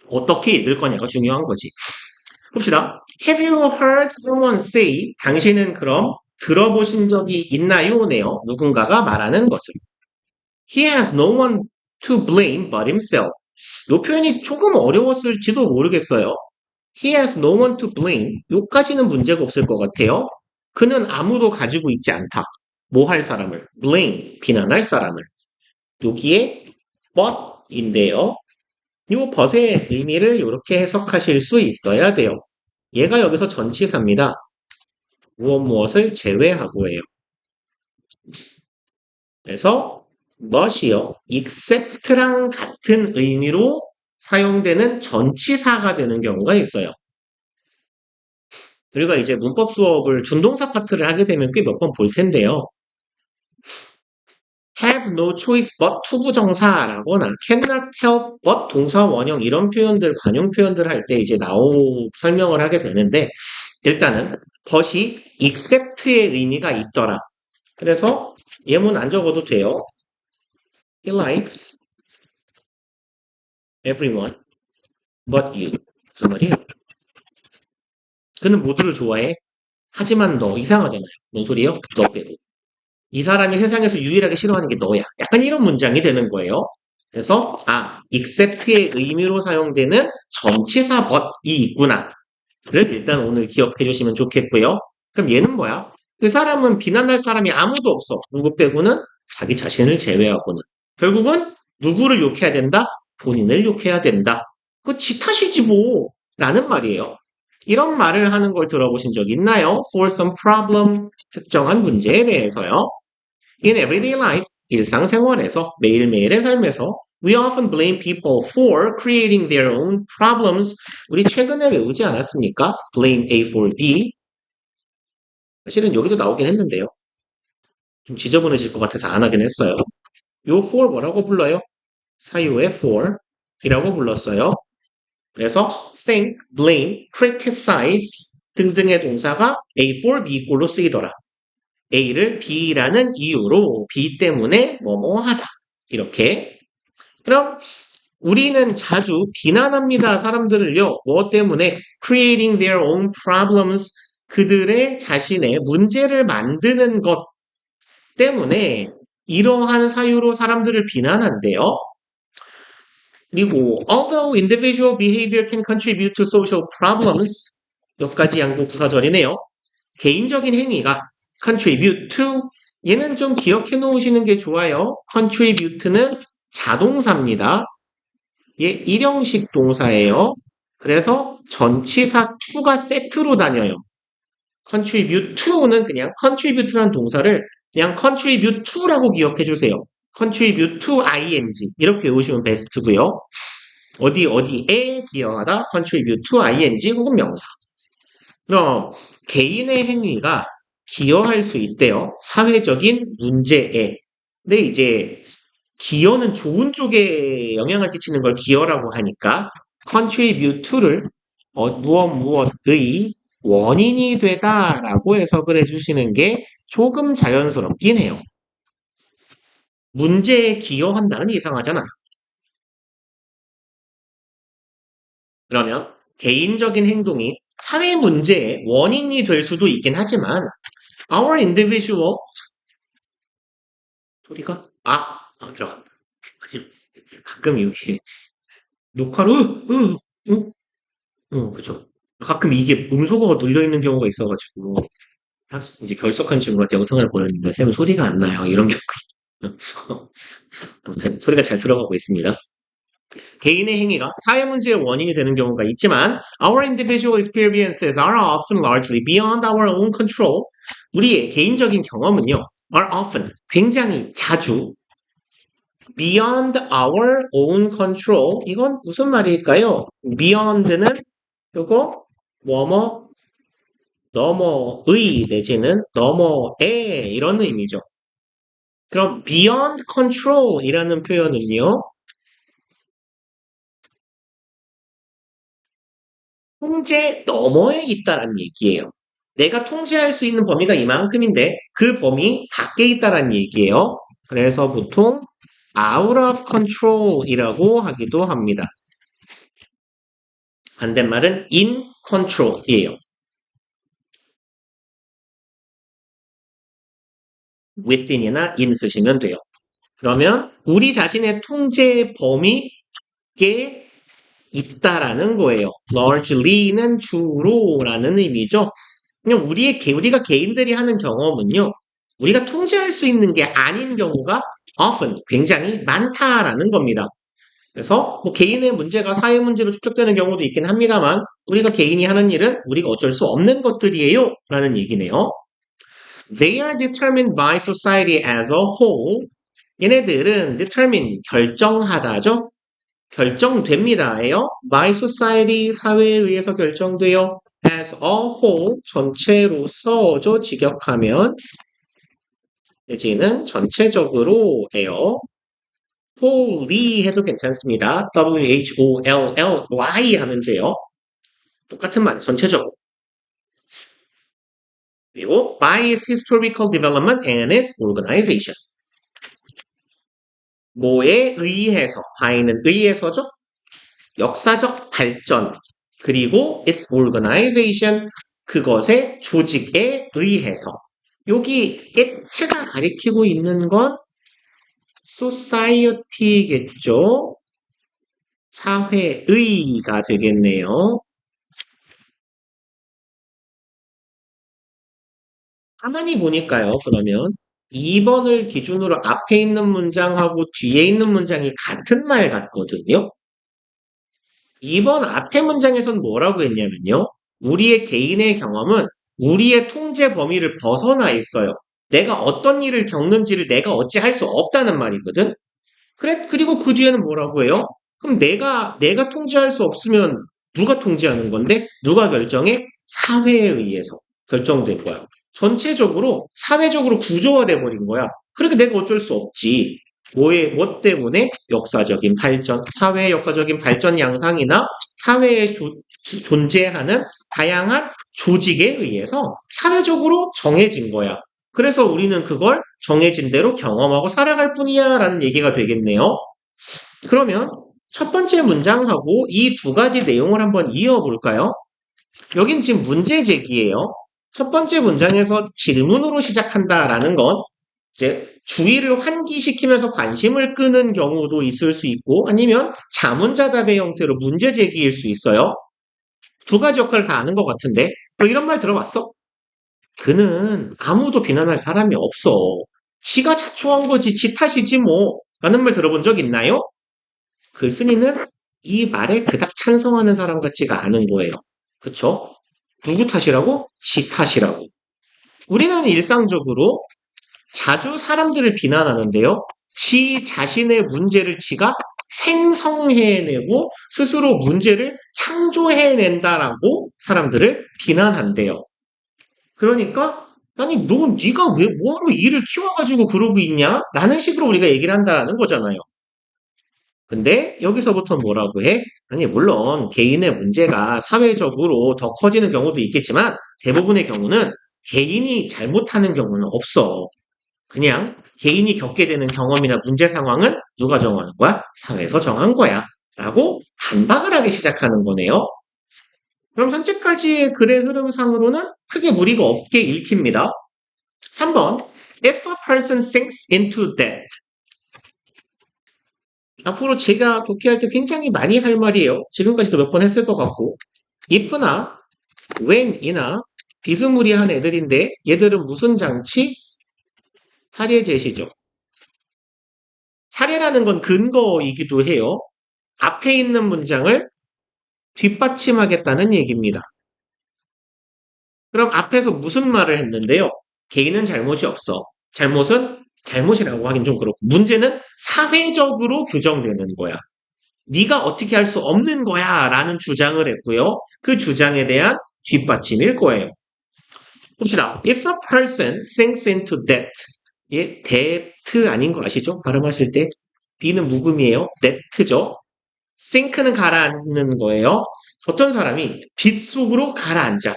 어떻게 읽을 거냐가 중요한 거지. 봅시다. Have you heard someone say? 당신은 그럼 들어보신 적이 있나요?네요. 누군가가 말하는 것을. He has no one to blame but himself. 이 표현이 조금 어려웠을지도 모르겠어요. He has no one to blame. 요까지는 문제가 없을 것 같아요. 그는 아무도 가지고 있지 않다. 뭐 할 사람을? blame, 비난할 사람을. 여기에 but인데요. 요 but의 의미를 이렇게 해석하실 수 있어야 돼요. 얘가 여기서 전치사입니다. 무엇을 제외하고예요. 그래서 but이요. except랑 같은 의미로 사용되는 전치사가 되는 경우가 있어요. 우리가 이제 문법 수업을 준동사 파트를 하게 되면 꽤 몇 번 볼 텐데요. have no choice but 투부정사라거나 cannot help but 동사 원형 이런 표현들, 관용 표현들 할 때 이제 설명을 하게 되는데 일단은 but이 except의 의미가 있더라. 그래서 예문 안 적어도 돼요. He likes everyone but you. 무슨 말이에요? 그는 모두를 좋아해. 하지만 너 이상하잖아요. 뭔 소리예요? 너 빼고. 이 사람이 세상에서 유일하게 싫어하는 게 너야. 약간 이런 문장이 되는 거예요. 그래서 except의 의미로 사용되는 전치사 but이 있구나. 를 일단 오늘 기억해 주시면 좋겠고요. 그럼 얘는 뭐야? 그 사람은 비난할 사람이 아무도 없어. 누구 빼고는 자기 자신을 제외하고는. 결국은 누구를 욕해야 된다? 본인을 욕해야 된다. 그 지 탓이지 뭐. 라는 말이에요. 이런 말을 하는 걸 들어보신 적 있나요? For some problem, 특정한 문제에 대해서요. In everyday life, 일상생활에서, 매일매일의 삶에서 We often blame people for creating their own problems. 우리 최근에 외우지 않았습니까? Blame A for B. 사실은 여기도 나오긴 했는데요. 좀 지저분해질 것 같아서 안 하긴 했어요. 요 for 뭐라고 불러요? 사유의 for 이라고 불렀어요. 그래서 think, blame, criticize 등등의 동사가 A for B 꼴로 쓰이더라. A를 B라는 이유로 B 때문에 뭐뭐 하다. 이렇게. 그럼 우리는 자주 비난합니다. 사람들을요. 뭐 때문에? Creating their own problems. 그들의 자신의 문제를 만드는 것 때문에 이러한 사유로 사람들을 비난한대요. 그리고 although individual behavior can contribute to social problems 여기까지 양보 부사절이네요. 개인적인 행위가 contribute to 얘는 좀 기억해 놓으시는 게 좋아요. contribute는 자동사입니다. 얘 일형식 동사예요. 그래서 전치사 to가 세트로 다녀요. contribute to는 그냥 contribute라는 동사를 그냥 contribute to라고 기억해 주세요. contribute to ing 이렇게 외우시면 베스트고요. 어디에 기여하다 contribute to ing 혹은 명사. 그럼 개인의 행위가 기여할 수 있대요. 사회적인 문제에. 근데 이제 기여는 좋은 쪽에 영향을 끼치는 걸 기여라고 하니까 contribute to를 무엇의 원인이 되다라고 해석을 해주시는 게 조금 자연스럽긴 해요. 문제에 기여한다는 이상하잖아. 그러면 개인적인 행동이 사회 문제의 원인이 될 수도 있긴 하지만 our individual 소리가 들어간다. 가끔 이게 녹화로 그죠. 가끔 이게 음소거가 눌려 있는 경우가 있어가지고 이제 결석한 친구한테 영상을 보냈는데 쌤 소리가 안 나요. 이런 경우가 있어요. 아무튼 소리가 잘 들어가고 있습니다. 개인의 행위가 사회 문제의 원인이 되는 경우가 있지만 our individual experiences are often largely beyond our own control. 우리의 개인적인 경험은요. are often 굉장히 자주 beyond our own control. 이건 무슨 말일까요? beyond는 요거 뭐뭐 너머의 내지는 너머의 이런 의미죠. 그럼 beyond control이라는 표현은요. 통제 너머에 있다는 얘기예요. 내가 통제할 수 있는 범위가 이만큼인데 그 범위 밖에 있다는 얘기예요. 그래서 보통 out of control이라고 하기도 합니다. 반대말은 in control이에요. within이나 in 쓰시면 돼요. 그러면 우리 자신의 통제 범위에 있다라는 거예요. largely는 주로라는 의미죠. 그냥 우리가 개인들이 하는 경험은요. 우리가 통제할 수 있는 게 아닌 경우가 often 굉장히 많다라는 겁니다. 그래서 뭐 개인의 문제가 사회 문제로 축적되는 경우도 있긴 합니다만 우리가 개인이 하는 일은 우리가 어쩔 수 없는 것들이에요 라는 얘기네요. They are determined by society as a whole. 얘네들은 determine 결정하다죠. 결정됩니다예요. by society 사회에 의해서 결정돼요. as a whole 전체로서죠. 직역하면 내지는 전체적으로예요. wholly 해도 괜찮습니다. wholly 하면 돼요. 똑같은 말 전체적으로. 그리고 by its historical development and its organization. 뭐에 의해서, by는 의해서죠. 역사적 발전, 그리고 its organization, 그것의 조직에 의해서. 여기 it가 가리키고 있는 건 society겠죠. 사회의가 되겠네요. 가만히 보니까요, 그러면 2번을 기준으로 앞에 있는 문장하고 뒤에 있는 문장이 같은 말 같거든요. 2번 앞에 문장에선 뭐라고 했냐면요. 우리의 개인의 경험은 우리의 통제 범위를 벗어나 있어요. 내가 어떤 일을 겪는지를 내가 어찌할 수 없다는 말이거든. 그리고 그 뒤에는 뭐라고 해요? 그럼 내가 통제할 수 없으면 누가 통제하는 건데? 누가 결정해? 사회에 의해서 결정된 거야. 전체적으로, 사회적으로 구조화돼 버린 거야. 그러니까 내가 어쩔 수 없지. 뭐 때문에? 역사적인 발전, 사회의 역사적인 발전 양상이나 사회에 존재하는 다양한 조직에 의해서 사회적으로 정해진 거야. 그래서 우리는 그걸 정해진 대로 경험하고 살아갈 뿐이야 라는 얘기가 되겠네요. 그러면 첫 번째 문장하고 이 두 가지 내용을 한번 이어볼까요? 여긴 지금 문제 제기예요. 첫 번째 문장에서 질문으로 시작한다라는 건 이제 주의를 환기시키면서 관심을 끄는 경우도 있을 수 있고 아니면 자문자답의 형태로 문제 제기일 수 있어요. 두 가지 역할을 다 아는 것 같은데 너 이런 말 들어봤어? 그는 아무도 비난할 사람이 없어. 지가 자초한 거지, 지 탓이지 뭐. 라는 말 들어본 적 있나요? 글쓴이는 이 말에 그닥 찬성하는 사람 같지가 않은 거예요. 그쵸? 누구 탓이라고? 지 탓이라고. 우리는 일상적으로 자주 사람들을 비난하는데요. 지 자신의 문제를 지가 생성해내고 스스로 문제를 창조해낸다라고 사람들을 비난한대요. 그러니까 아니 네가 왜 뭐하러 일을 키워가지고 그러고 있냐? 라는 식으로 우리가 얘기를 한다라는 거잖아요. 근데 여기서부터 뭐라고 해? 아니 물론 개인의 문제가 사회적으로 더 커지는 경우도 있겠지만 대부분의 경우는 개인이 잘못하는 경우는 없어. 그냥 개인이 겪게 되는 경험이나 문제 상황은 누가 정하는 거야? 사회에서 정한 거야. 라고 반박을 하기 시작하는 거네요. 그럼 현재까지의 글의 흐름상으로는 크게 무리가 없게 읽힙니다. 3번. If a person sinks into debt. 앞으로 제가 독해할 때 굉장히 많이 할 말이에요. 지금까지도 몇 번 했을 것 같고. if나 when이나 비스무리한 애들인데 얘들은 무슨 장치? 사례 제시죠. 사례라는 건 근거이기도 해요. 앞에 있는 문장을 뒷받침하겠다는 얘기입니다. 그럼 앞에서 무슨 말을 했는데요? 개인은 잘못이 없어. 잘못은 잘못이라고 하긴 좀 그렇고 문제는 사회적으로 규정되는 거야. 네가 어떻게 할 수 없는 거야 라는 주장을 했고요. 그 주장에 대한 뒷받침일 거예요. 봅시다. If a person sinks into debt. 예, debt 아닌 거 아시죠? 발음하실 때 D는 묵음이에요. debt죠. sink는 가라앉는 거예요. 어떤 사람이 빚 속으로 가라앉아.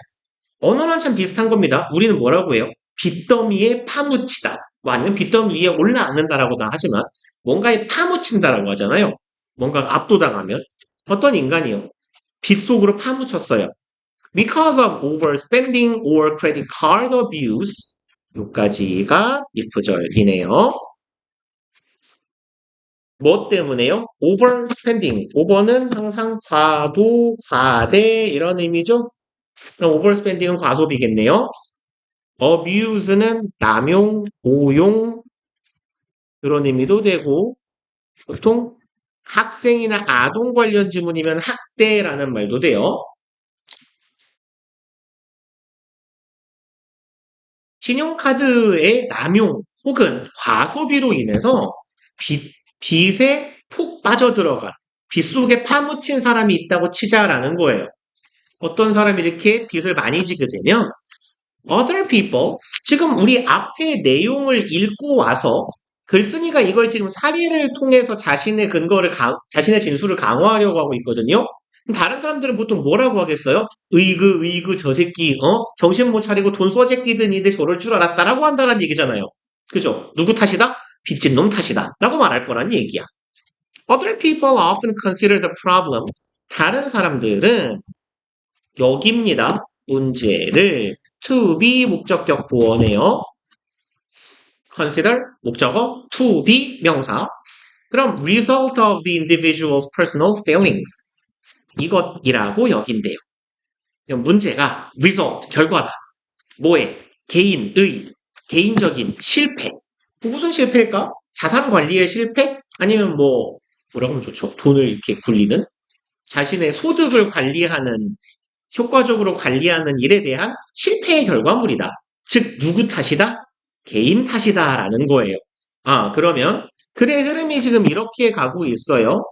언어는 참 비슷한 겁니다. 우리는 뭐라고 해요? 빚더미에 파묻히다. 뭐 아니면 빚더미 위에 올라앉는다라고나 하지만 뭔가에 파묻힌다라고 하잖아요. 뭔가가 압도당하면 어떤 인간이요? 빚 속으로 파묻혔어요. Because of overspending or credit card abuse. 요까지가 if절이네요. 뭐 때문에요? overspending. over는 항상 과도, 과대 이런 의미죠? 그럼 overspending은 과소비겠네요. abuse는 남용, 오용 이런 의미도 되고 보통 학생이나 아동 관련 지문이면 학대라는 말도 돼요. 신용카드의 남용 혹은 과소비로 인해서 빚에 푹 빠져들어간 빚 속에 파묻힌 사람이 있다고 치자라는 거예요. 어떤 사람이 이렇게 빚을 많이 지게 되면 other people, 지금 우리 앞에 내용을 읽고 와서 글쓴이가 이걸 지금 사례를 통해서 자신의 근거를, 자신의 진술을 강화하려고 하고 있거든요. 다른 사람들은 보통 뭐라고 하겠어요? 으이그, 저 새끼, 정신 못 차리고 돈 쏘재끼든이데 저럴 줄 알았다라고 한다는 얘기잖아요. 그죠? 누구 탓이다? 빚진 놈 탓이다. 라고 말할 거란 얘기야. Other people often consider the problem. 다른 사람들은 여기입니다. 문제를 to be 목적격 보어네요. consider 목적어, to be 명사. 그럼 result of the individual's personal feelings. 이것이라고 여긴대요. 그럼 문제가 result, 결과다. 뭐에? 개인적인 실패. 무슨 실패일까? 자산 관리의 실패? 아니면 뭐라고 하면 좋죠? 돈을 이렇게 굴리는? 자신의 소득을 관리하는, 효과적으로 관리하는 일에 대한 실패의 결과물이다. 즉, 누구 탓이다? 개인 탓이다라는 거예요. 그러면 글의 흐름이 지금 이렇게 가고 있어요.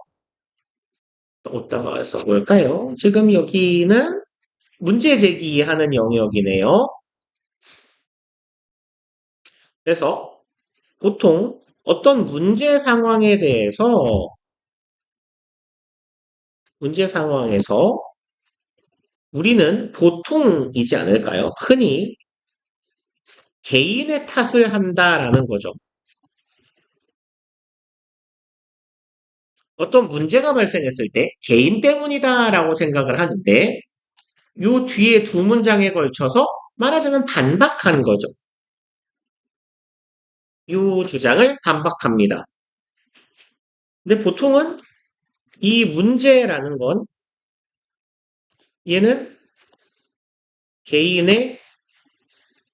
어디다가 써볼까요? 지금 여기는 문제 제기하는 영역이네요. 그래서 보통 어떤 문제 상황에서 우리는 보통이지 않을까요? 흔히 개인의 탓을 한다라는 거죠. 어떤 문제가 발생했을 때 개인 때문이다라고 생각을 하는데 요 뒤에 두 문장에 걸쳐서 말하자면 반박한 거죠. 요 주장을 반박합니다. 근데 보통은 이 문제라는 건 얘는 개인의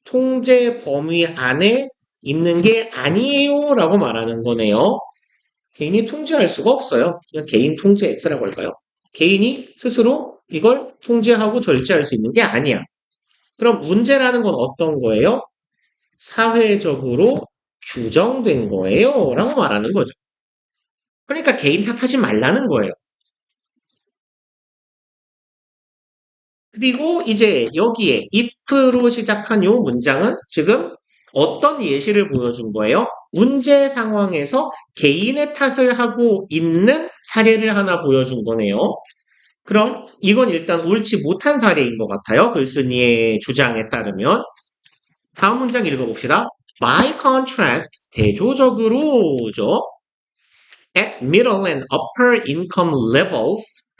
통제 범위 안에 있는 게 아니에요 라고 말하는 거네요. 개인이 통제할 수가 없어요. 그냥 개인 통제 X라고 할까요? 개인이 스스로 이걸 통제하고 절제할 수 있는 게 아니야. 그럼 문제라는 건 어떤 거예요? 사회적으로 규정된 거예요 라고 말하는 거죠. 그러니까 개인 탓하지 말라는 거예요. 그리고 이제 여기에 if로 시작한 요 문장은 지금 어떤 예시를 보여준 거예요? 문제 상황에서 개인의 탓을 하고 있는 사례를 하나 보여준 거네요. 그럼 이건 일단 옳지 못한 사례인 것 같아요. 글쓴이의 주장에 따르면. 다음 문장 읽어봅시다. By contrast, 대조적으로죠. At middle and upper income levels,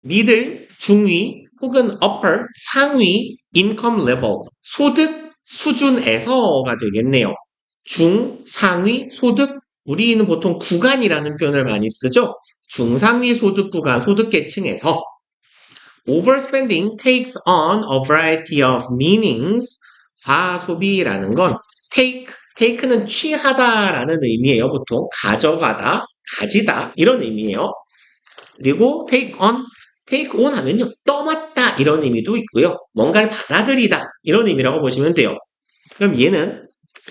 미들, 중위 혹은 upper, 상위, income level, 소득 수준에서가 되겠네요. 중, 상위, 소득, 우리는 보통 구간이라는 표현을 많이 쓰죠. 중상위 소득 구간, 소득 계층에서 overspending takes on a variety of meanings. 과소비라는 건 take는 취하다라는 의미예요. 보통 가져가다, 가지다 이런 의미예요. 그리고 take on 하면요. 떠맡다 이런 의미도 있고요. 뭔가를 받아들이다 이런 의미라고 보시면 돼요. 그럼 얘는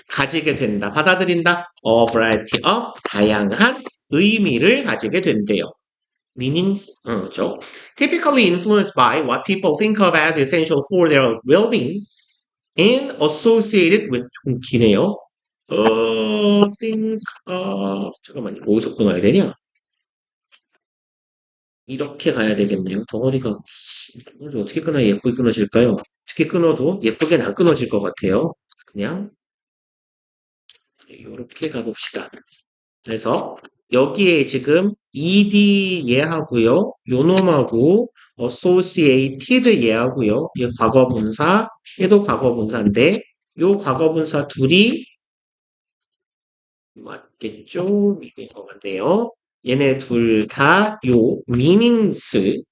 가지게 된다, 받아들인다. A variety of 다양한 의미를 가지게 된대요. meanings, 그렇죠. Typically influenced by what people think of as essential for their well-being and associated with 좀 기네요. think of 잠깐만요. 어디서 끊어야 되냐? 이렇게 가야 되겠네요. 덩어리가 어떻게 끊어야 예쁘게 끊어질까요? 어떻게 끊어도 예쁘게는 안 끊어질 것 같아요. 그냥 이렇게 가봅시다. 그래서 여기에 지금 ed 얘하고요. 요놈하고 associated 얘하고요. 얘 과거분사, 얘도 과거분사인데 요 과거분사 둘이 맞겠죠? 이게 것 같네요. 얘네 둘 다 요 meanings를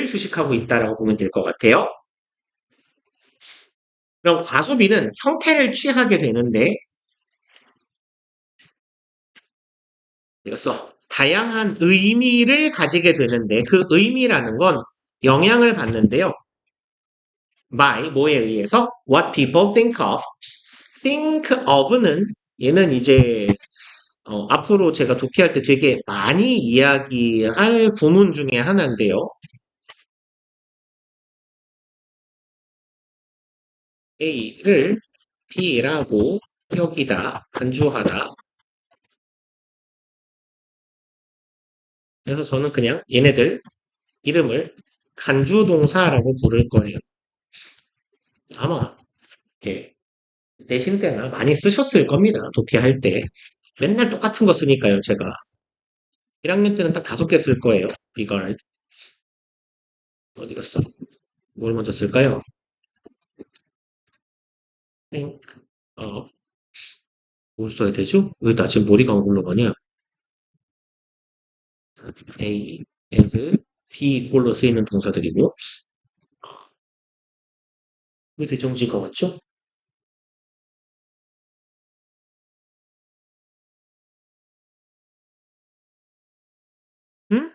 수식하고 있다라고 보면 될 것 같아요. 그럼 과소비는 형태를 취하게 되는데 이것서 다양한 의미를 가지게 되는데 그 의미라는 건 영향을 받는데요. by 뭐에 의해서 what people think of. think of는 얘는 이제 앞으로 제가 도피할 때 되게 많이 이야기할 구문 중에 하나인데요. A를 B라고 여기다 간주하다. 그래서 저는 그냥 얘네들 이름을 간주동사라고 부를 거예요. 아마 이렇게 내신 때나 많이 쓰셨을 겁니다. 도피할 때. 맨날 똑같은 거 쓰니까요, 제가. 1학년 때는 딱 5개 쓸 거예요. 이걸. 어디 갔어? 뭘 먼저 쓸까요? think of. 뭘 써야 되죠? 왜 나 지금 머리가 안 굴러가냐? A, as, B 꼴로 쓰이는 동사들이고. 왜 대정지인 것 같죠? 응?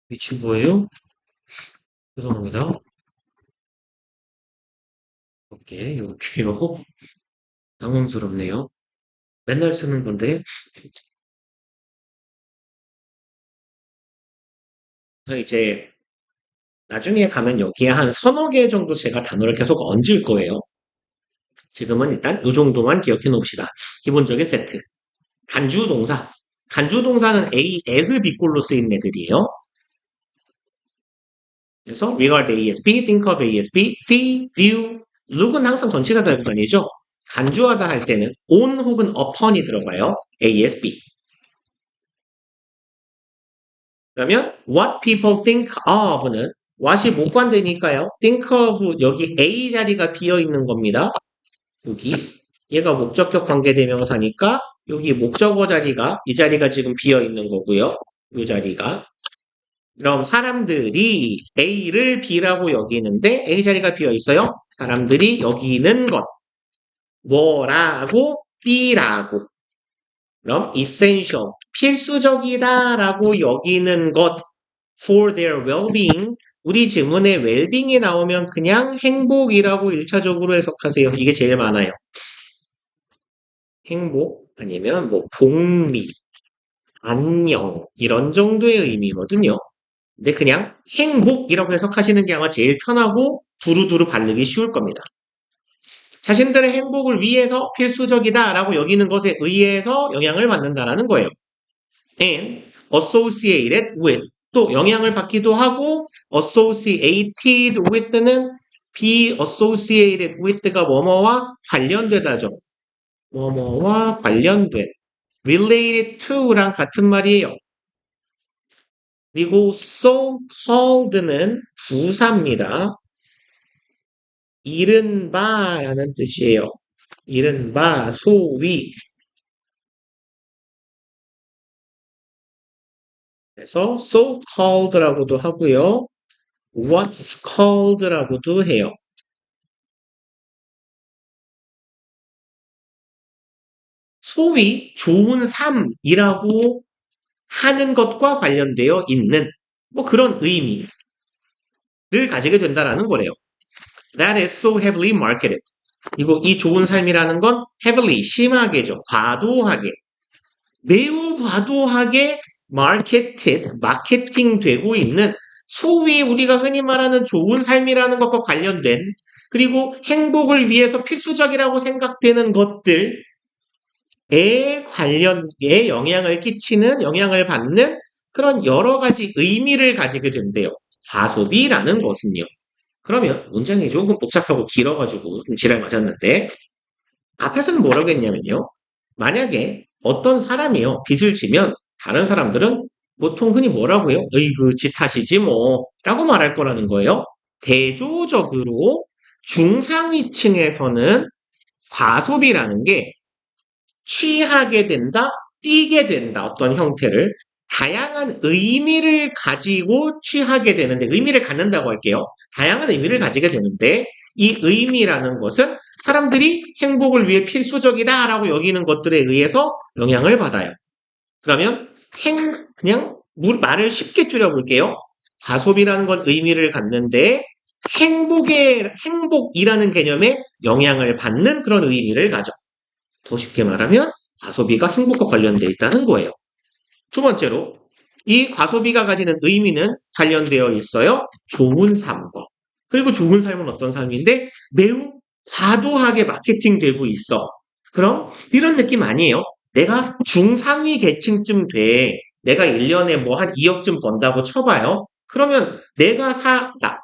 미친 거예요? 죄송합니다. 이렇게, 이렇게요. 당황스럽네요. 맨날 쓰는 건데. 그래서 이제 나중에 가면 여기에 한 서너 개 정도 제가 단어를 계속 얹을 거예요. 지금은 일단 이 정도만 기억해 놓읍시다. 기본적인 세트. 간주동사. 간주동사는 A, as, B꼴로 쓰인 애들이에요. 그래서 regard ASB, think of ASB, see, view, look은 항상 전치사 달고 다니죠. 간주하다 할 때는 on 혹은 upon이 들어가요. ASB. 그러면 what people think of는 what이 목관되니까요. think of 여기 A 자리가 비어 있는 겁니다. 여기 얘가 목적격 관계대명사니까 여기 목적어 자리가 이 자리가 지금 비어 있는 거고요. 이 자리가 그럼 사람들이 A를 B라고 여기는데 A 자리가 비어 있어요. 사람들이 여기는 것 뭐라고 B라고 그럼 essential 필수적이다라고 여기는 것 for their well-being 우리 지문에 well-being이 나오면 그냥 행복이라고 1차적으로 해석하세요. 이게 제일 많아요. 행복 아니면 뭐 복리, 안녕 이런 정도의 의미거든요. 근데 그냥 행복이라고 해석하시는 게 아마 제일 편하고 두루두루 바르기 쉬울 겁니다. 자신들의 행복을 위해서 필수적이다라고 여기는 것에 의해서 영향을 받는다라는 거예요. And associated with 또 영향을 받기도 하고 associated with는 be associated with가 뭐뭐와 관련되다죠. 뭐뭐와 관련된 related to랑 같은 말이에요. 그리고 so called는 부사입니다. 이른바라는 뜻이에요. 이른바, 소위. 그래서 so called라고도 하고요. what's called라고도 해요. 소위 좋은 삶이라고 하는 것과 관련되어 있는 뭐 그런 의미를 가지게 된다라는 거래요. That is so heavily marketed. 그리고 이 좋은 삶이라는 건 heavily, 심하게죠. 과도하게. 매우 과도하게 마케팅 되고 있는 소위 우리가 흔히 말하는 좋은 삶이라는 것과 관련된 그리고 행복을 위해서 필수적이라고 생각되는 것들에 영향을 끼치는, 영향을 받는 그런 여러 가지 의미를 가지게 된대요. 과소비라는 것은요. 그러면 문장이 조금 복잡하고 길어가지고 좀 지랄 맞았는데 앞에서는 뭐라고 했냐면요. 만약에 어떤 사람이요. 빚을 지면 다른 사람들은 보통 흔히 뭐라고 해요? 으이그 지 탓이지 뭐 라고 말할 거라는 거예요. 대조적으로 중상위층에서는 과소비라는 게 취하게 된다, 띠게 된다, 어떤 형태를 다양한 의미를 가지고 취하게 되는데, 의미를 갖는다고 할게요. 다양한 의미를 가지게 되는데, 이 의미라는 것은 사람들이 행복을 위해 필수적이다라고 여기는 것들에 의해서 영향을 받아요. 그러면 그냥 말을 쉽게 줄여볼게요. 과소비라는 건 의미를 갖는데 행복이라는 개념에 영향을 받는 그런 의미를 가져. 더 쉽게 말하면 과소비가 행복과 관련되어 있다는 거예요. 두 번째로 이 과소비가 가지는 의미는 관련되어 있어요. 좋은 삶과. 그리고 좋은 삶은 어떤 삶인데 매우 과도하게 마케팅되고 있어. 그럼 이런 느낌 아니에요. 내가 중상위 계층쯤 돼. 내가 1년에 뭐 한 2억쯤 번다고 쳐봐요. 그러면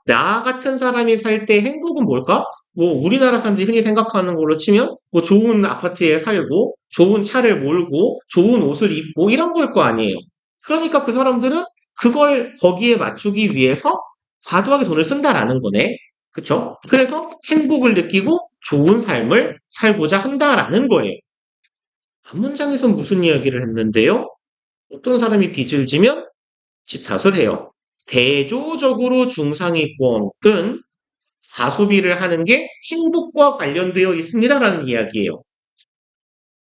나 같은 사람이 살 때 행복은 뭘까? 뭐 우리나라 사람들이 흔히 생각하는 걸로 치면 뭐 좋은 아파트에 살고 좋은 차를 몰고 좋은 옷을 입고 이런 걸 거 아니에요. 그러니까 그 사람들은 그걸 거기에 맞추기 위해서 과도하게 돈을 쓴다라는 거네. 그쵸? 그래서 행복을 느끼고 좋은 삶을 살고자 한다라는 거예요. 한 문장에서 무슨 이야기를 했는데요? 어떤 사람이 빚을 지면 지 탓을 해요. 대조적으로 중상위권은 과소비를 하는 게 행복과 관련되어 있습니다라는 이야기예요.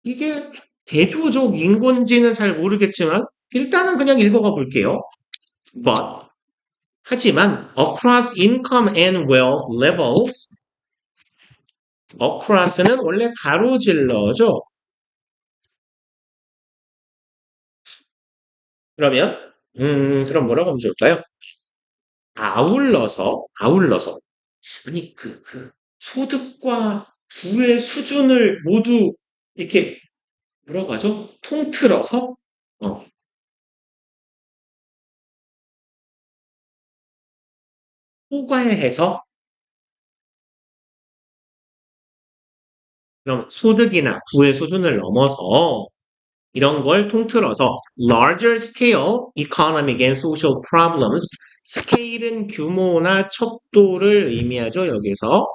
이게 대조적인 건지는 잘 모르겠지만 일단은 그냥 읽어가 볼게요. But 하지만 across income and wealth levels across는 원래 가로질러죠. 그러면 그럼 뭐라고 하면 좋을까요? 아울러서 아니 그 소득과 부의 수준을 모두 이렇게 뭐라고 하죠? 통틀어서 어, 포괄해서 그럼 소득이나 부의 수준을 넘어서 이런 걸 통틀어서 larger scale economic and social problems 스케일은 규모나 척도를 의미하죠. 여기서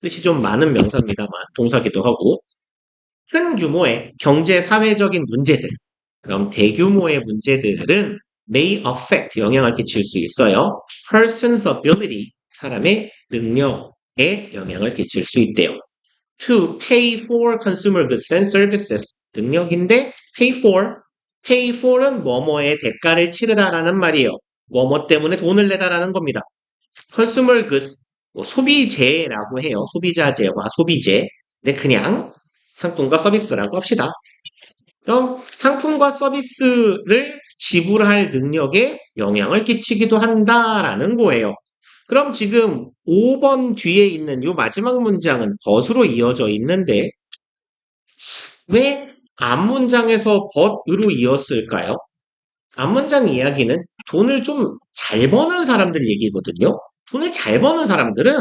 뜻이 좀 많은 명사입니다만 동사기도 하고 큰 규모의 경제 사회적인 문제들 그럼 대규모의 문제들은 may affect 영향을 끼칠 수 있어요. person's ability 사람의 능력에 영향을 끼칠 수 있대요. to pay for consumer goods and services 능력인데 pay for은 뭐뭐의 대가를 치르다라는 말이에요. 뭐뭐 때문에 돈을 내다라는 겁니다. consumer goods 뭐 소비재라고 해요. 소비자재와 소비재. 근데 그냥 상품과 서비스라고 합시다. 그럼 상품과 서비스를 지불할 능력에 영향을 끼치기도 한다라는 거예요. 그럼 지금 5번 뒤에 있는 이 마지막 문장은 벗으로 이어져 있는데 왜 앞문장에서 벗으로 이었을까요? 앞문장 이야기는 돈을 좀 잘 버는 사람들 얘기거든요. 돈을 잘 버는 사람들은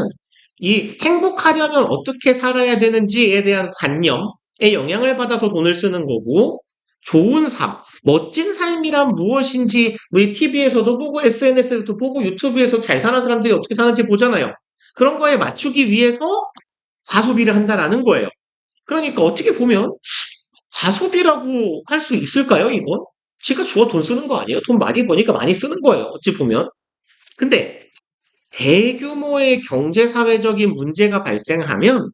이 행복하려면 어떻게 살아야 되는지에 대한 관념에 영향을 받아서 돈을 쓰는 거고 좋은 삶, 멋진 삶이란 무엇인지 우리 TV에서도 보고 SNS에서도 보고 유튜브에서 잘 사는 사람들이 어떻게 사는지 보잖아요. 그런 거에 맞추기 위해서 과소비를 한다라는 거예요. 그러니까 어떻게 보면 과소비라고 할 수 있을까요, 이건? 지가 좋아 돈 쓰는 거 아니에요? 돈 많이 버니까 많이 쓰는 거예요, 어찌 보면. 근데 대규모의 경제사회적인 문제가 발생하면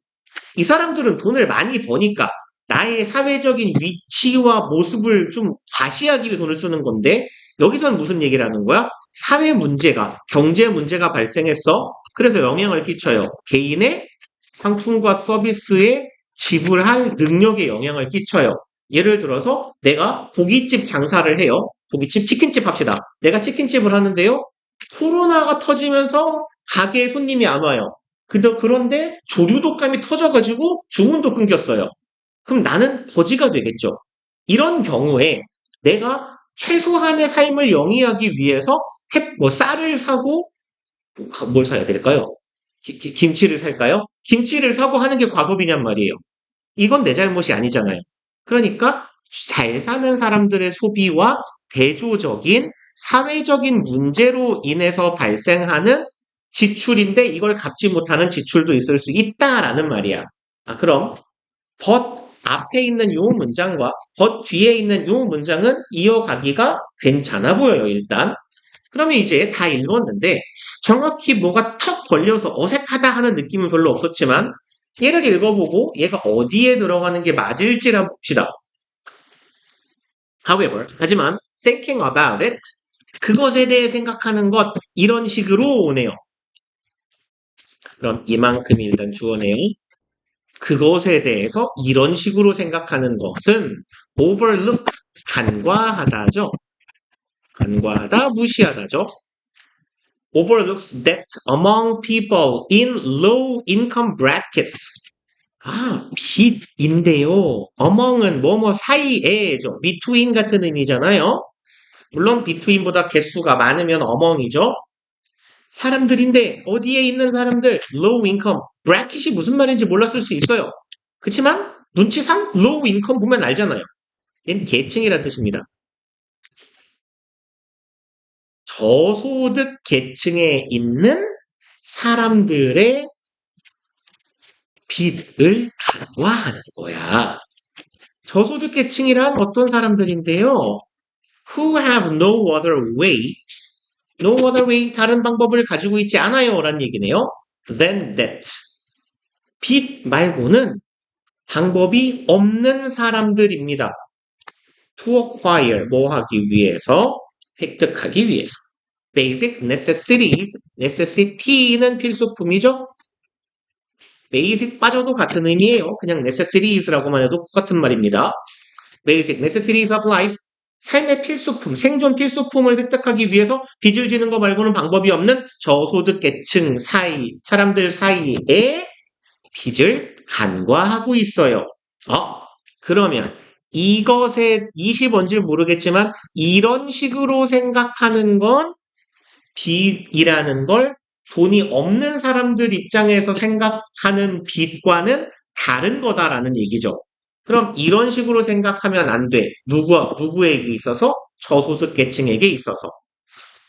이 사람들은 돈을 많이 버니까 나의 사회적인 위치와 모습을 좀 과시하기 위해 돈을 쓰는 건데 여기선 무슨 얘기를 하는 거야? 사회 문제가, 경제 문제가 발생했어. 그래서 영향을 끼쳐요. 개인의 상품과 서비스에 지불할 능력에 영향을 끼쳐요. 예를 들어서 내가 고깃집 장사를 해요. 고깃집, 치킨집 합시다. 내가 치킨집을 하는데요. 코로나가 터지면서 가게에 손님이 안 와요. 그런데 조류 독감이 터져가지고 주문도 끊겼어요. 그럼 나는 거지가 되겠죠. 이런 경우에 내가 최소한의 삶을 영위하기 위해서 쌀을 사고 뭘 사야 될까요? 김치를 살까요? 김치를 사고 하는 게 과소비냔 말이에요. 이건 내 잘못이 아니잖아요. 그러니까 잘 사는 사람들의 소비와 대조적인 사회적인 문제로 인해서 발생하는 지출인데 이걸 갚지 못하는 지출도 있을 수 있다라는 말이야. 그럼 but 앞에 있는 요 문장과 but 뒤에 있는 요 문장은 이어가기가 괜찮아 보여요, 일단. 그러면 이제 다 읽었는데 정확히 뭐가 턱 걸려서 어색하다 하는 느낌은 별로 없었지만 얘를 읽어보고 얘가 어디에 들어가는 게 맞을지 한번 봅시다. However, 하지만 thinking about it, 그것에 대해 생각하는 것 이런 식으로 오네요. 그럼 이만큼이 일단 주어네요. 그것에 대해서 이런 식으로 생각하는 것은 overlook, 간과하다죠. 간과하다, 무시하다죠. overlooks that among people in low income brackets. 빚인데요. among은 뭐뭐 사이에죠. between 같은 의미잖아요. 물론 between보다 개수가 많으면 among이죠. 사람들인데 어디에 있는 사람들 low income bracket이 무슨 말인지 몰랐을 수 있어요. 그렇지만 눈치상 low income 보면 알잖아요. 얘는 계층이라는 뜻입니다. 저소득 계층에 있는 사람들의 빚을 간과하는 거야. 저소득 계층이란 어떤 사람들인데요. Who have no other way, no other way, 다른 방법을 가지고 있지 않아요. 라는 얘기네요. Than that. 빚 말고는 방법이 없는 사람들입니다. To acquire, 뭐 하기 위해서? 획득하기 위해서. Basic necessities, necessity는 필수품이죠. basic 빠져도 같은 의미예요. 그냥 necessities라고만 해도 똑같은 말입니다. Basic necessities of life, 삶의 필수품, 생존 필수품을 획득하기 위해서 빚을 지는 거 말고는 방법이 없는 저소득 계층 사이, 사람들 사이에 빚을 간과하고 있어요. 그러면 이것의 20원지 모르겠지만 이런 식으로 생각하는 건 빚이라는 걸 돈이 없는 사람들 입장에서 생각하는 빚과는 다른 거다라는 얘기죠. 그럼 이런 식으로 생각하면 안 돼. 누구에게 있어서? 저소득 계층에게 있어서.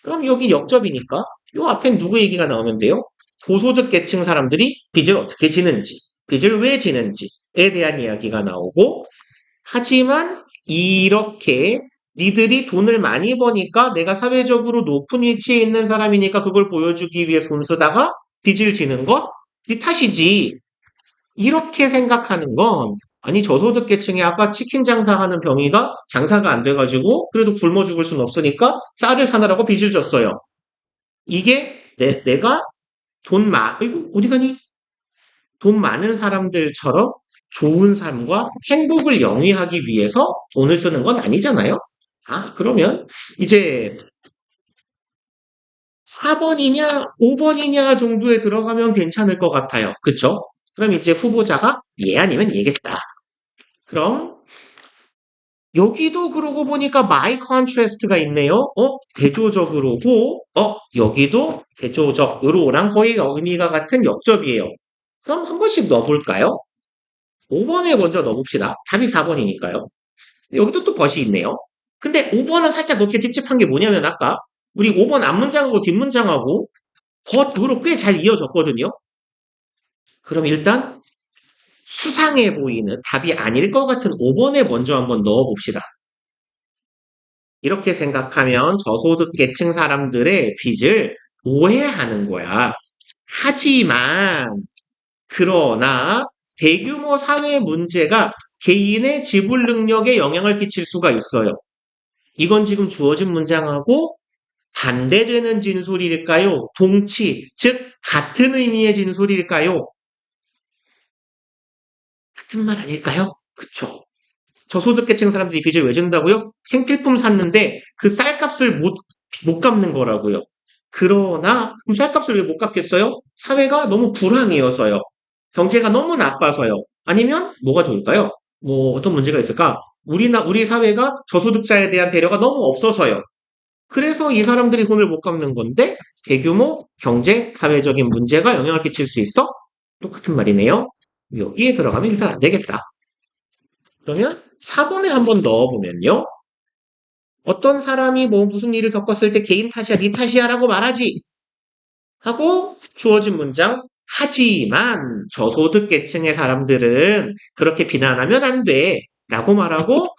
그럼 여기 역접이니까 요 앞엔 누구 얘기가 나오면 돼요? 고소득 계층 사람들이 빚을 어떻게 지는지, 빚을 왜 지는지에 대한 이야기가 나오고 하지만 이렇게 니들이 돈을 많이 버니까 내가 사회적으로 높은 위치에 있는 사람이니까 그걸 보여주기 위해 돈 쓰다가 빚을 지는 것? 네 탓이지. 이렇게 생각하는 건 아니 저소득 계층에 아까 치킨 장사하는 병이가 장사가 안 돼가지고 그래도 굶어 죽을 순 없으니까 쌀을 사느라고 빚을 졌어요. 이게 내가 이거 어디 가니? 돈 많은 사람들처럼 좋은 삶과 행복을 영위하기 위해서 돈을 쓰는 건 아니잖아요. 그러면 이제 4번이냐 5번이냐 정도에 들어가면 괜찮을 것 같아요. 그쵸? 그럼 이제 후보자가 얘 아니면 얘겠다. 그럼 여기도 그러고 보니까 my contrast가 있네요. 대조적으로고 여기도 대조적으로랑 거의 의미가 같은 역접이에요. 그럼 한 번씩 넣어볼까요? 5번에 먼저 넣어봅시다. 답이 4번이니까요. 여기도 또 벗이 있네요. 근데 5번은 살짝 놓기 찝찝한 게 뭐냐면 아까 우리 5번 앞문장하고 뒷문장하고 벗으로 꽤 잘 이어졌거든요. 그럼 일단 수상해 보이는 답이 아닐 것 같은 5번에 먼저 한번 넣어봅시다. 이렇게 생각하면 저소득계층 사람들의 빚을 오해하는 거야. 하지만, 그러나 대규모 사회 문제가 개인의 지불 능력에 영향을 끼칠 수가 있어요. 이건 지금 주어진 문장하고 반대되는 진술일까요? 동치, 즉 같은 의미의 진술일까요? 같은 말 아닐까요? 그쵸. 저소득계층 사람들이 빚을 왜 준다고요? 생필품 샀는데 그 쌀값을 못 갚는 거라고요. 그러나 그럼 쌀값을 왜 못 갚겠어요? 사회가 너무 불황이어서요. 경제가 너무 나빠서요. 아니면 뭐가 좋을까요? 뭐 어떤 문제가 있을까? 우리 사회가 저소득자에 대한 배려가 너무 없어서요. 그래서 이 사람들이 돈을 못 갚는 건데 대규모 경제, 사회적인 문제가 영향을 끼칠 수 있어? 똑같은 말이네요. 여기에 들어가면 일단 안 되겠다. 그러면 4번에 한번 넣어보면요. 어떤 사람이 뭐 무슨 일을 겪었을 때 개인 탓이야, 네 탓이야라고 말하지. 하고 주어진 문장. 하지만 저소득 계층의 사람들은 그렇게 비난하면 안 돼. 라고 말하고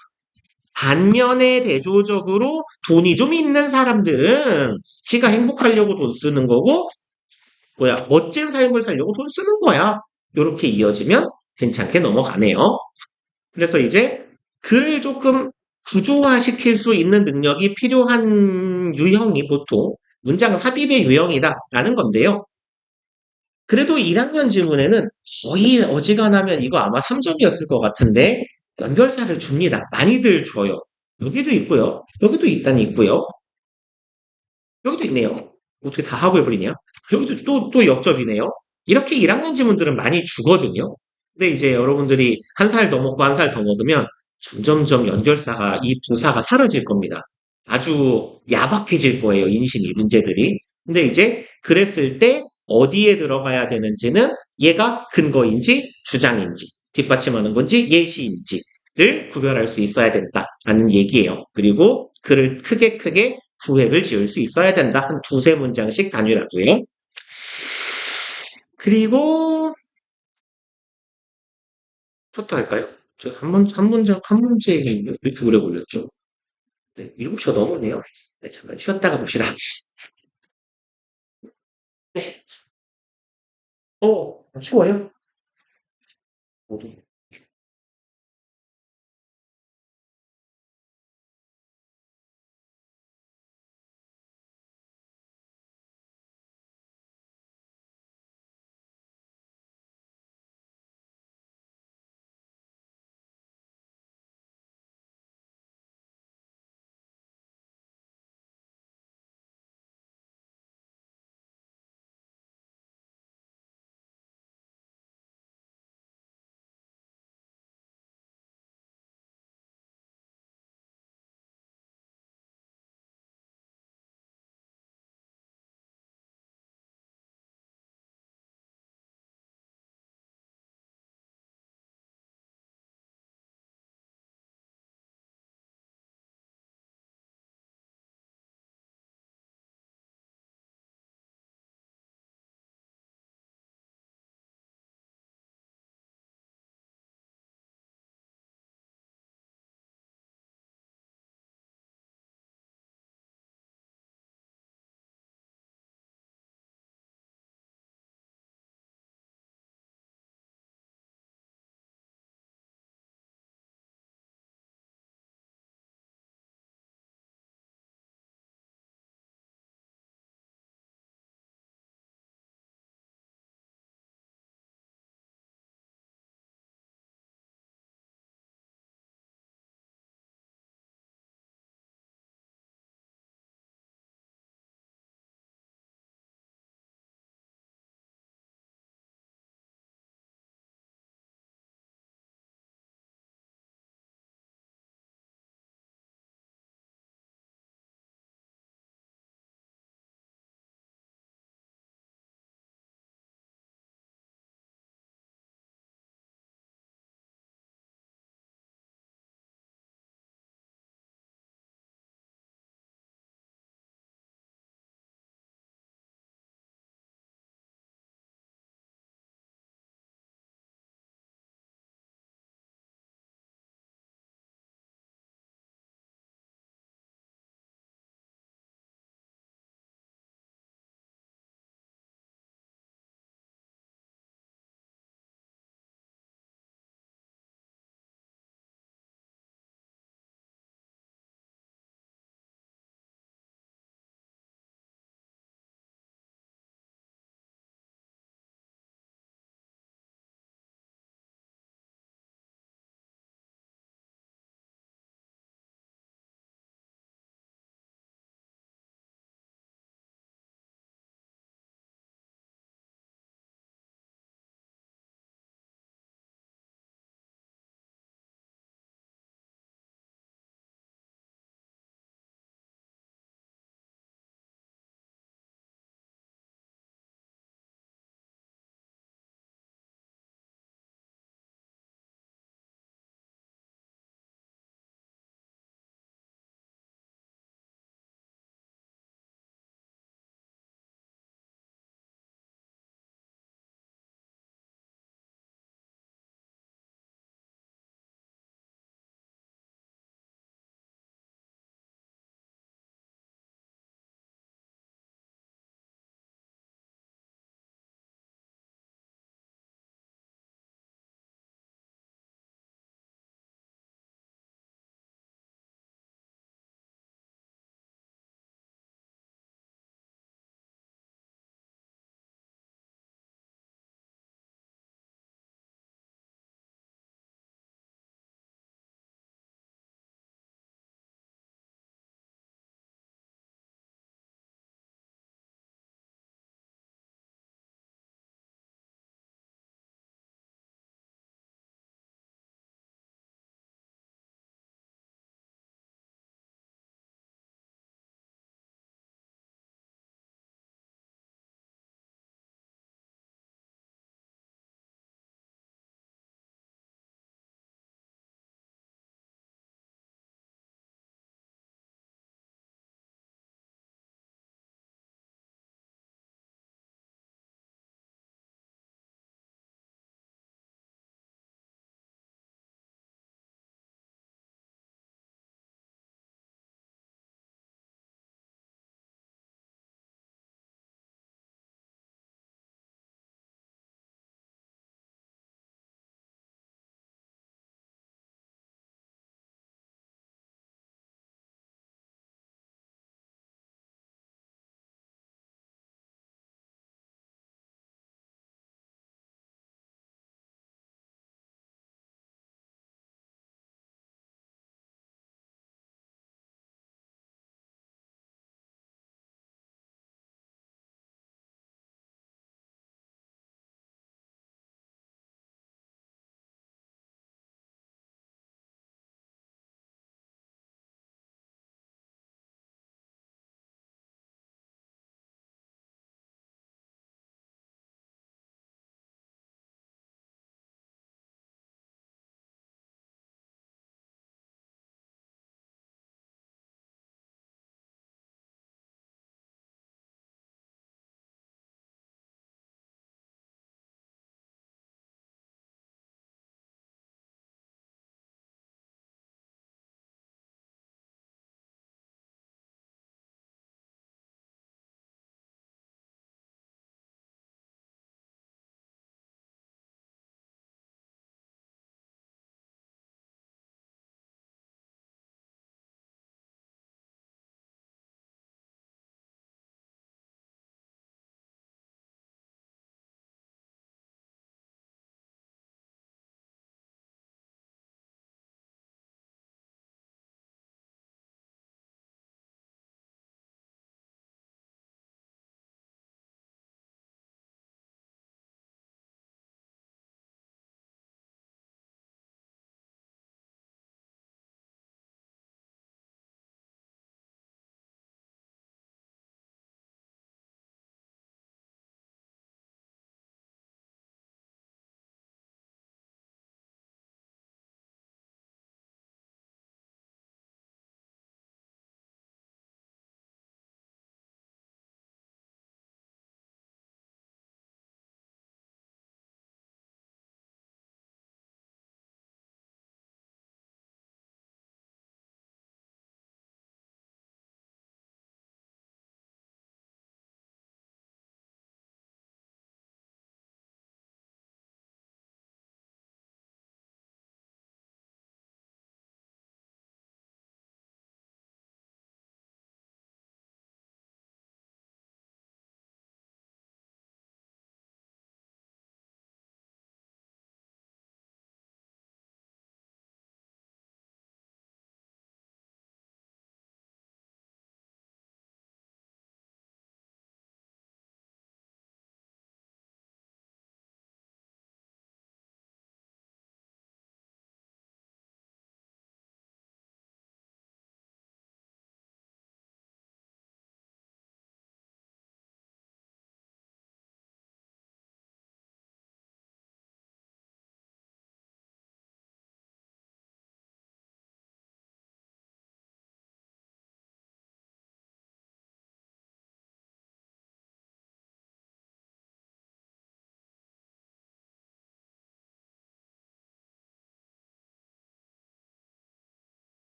반면에 대조적으로 돈이 좀 있는 사람들은 지가 행복하려고 돈 쓰는 거고 뭐야 멋진 삶을 살려고 돈 쓰는 거야. 이렇게 이어지면 괜찮게 넘어가네요. 그래서 이제 글을 조금 구조화시킬 수 있는 능력이 필요한 유형이 보통 문장 삽입의 유형이다라는 건데요. 그래도 1학년 지문에는 거의 어지간하면 이거 아마 3점이었을 것 같은데 연결사를 줍니다. 많이들 줘요. 여기도 있고요. 여기도 있다니 있고요. 여기도 있네요. 어떻게 다 하고 해버리냐? 여기도 또 역접이네요. 이렇게 1학년 지문들은 많이 주거든요. 근데 이제 여러분들이 한 살 더 먹고 한 살 더 먹으면 점점점 연결사가, 이 부사가 사라질 겁니다. 아주 야박해질 거예요, 인심이, 문제들이. 근데 이제 그랬을 때 어디에 들어가야 되는지는 얘가 근거인지 주장인지 뒷받침하는 건지 예시인지를 구별할 수 있어야 된다라는 얘기예요. 그리고 글을 크게 구획을 지을 수 있어야 된다. 한 두세 문장씩 단위라도요. 그리고 푸터 할까요? 저 한 문장, 한 문제에 이렇게 오래 걸렸죠? 네, 7시가 넘었네요. 네, 잠깐 쉬었다가 봅시다. 네. 추워요? 모두.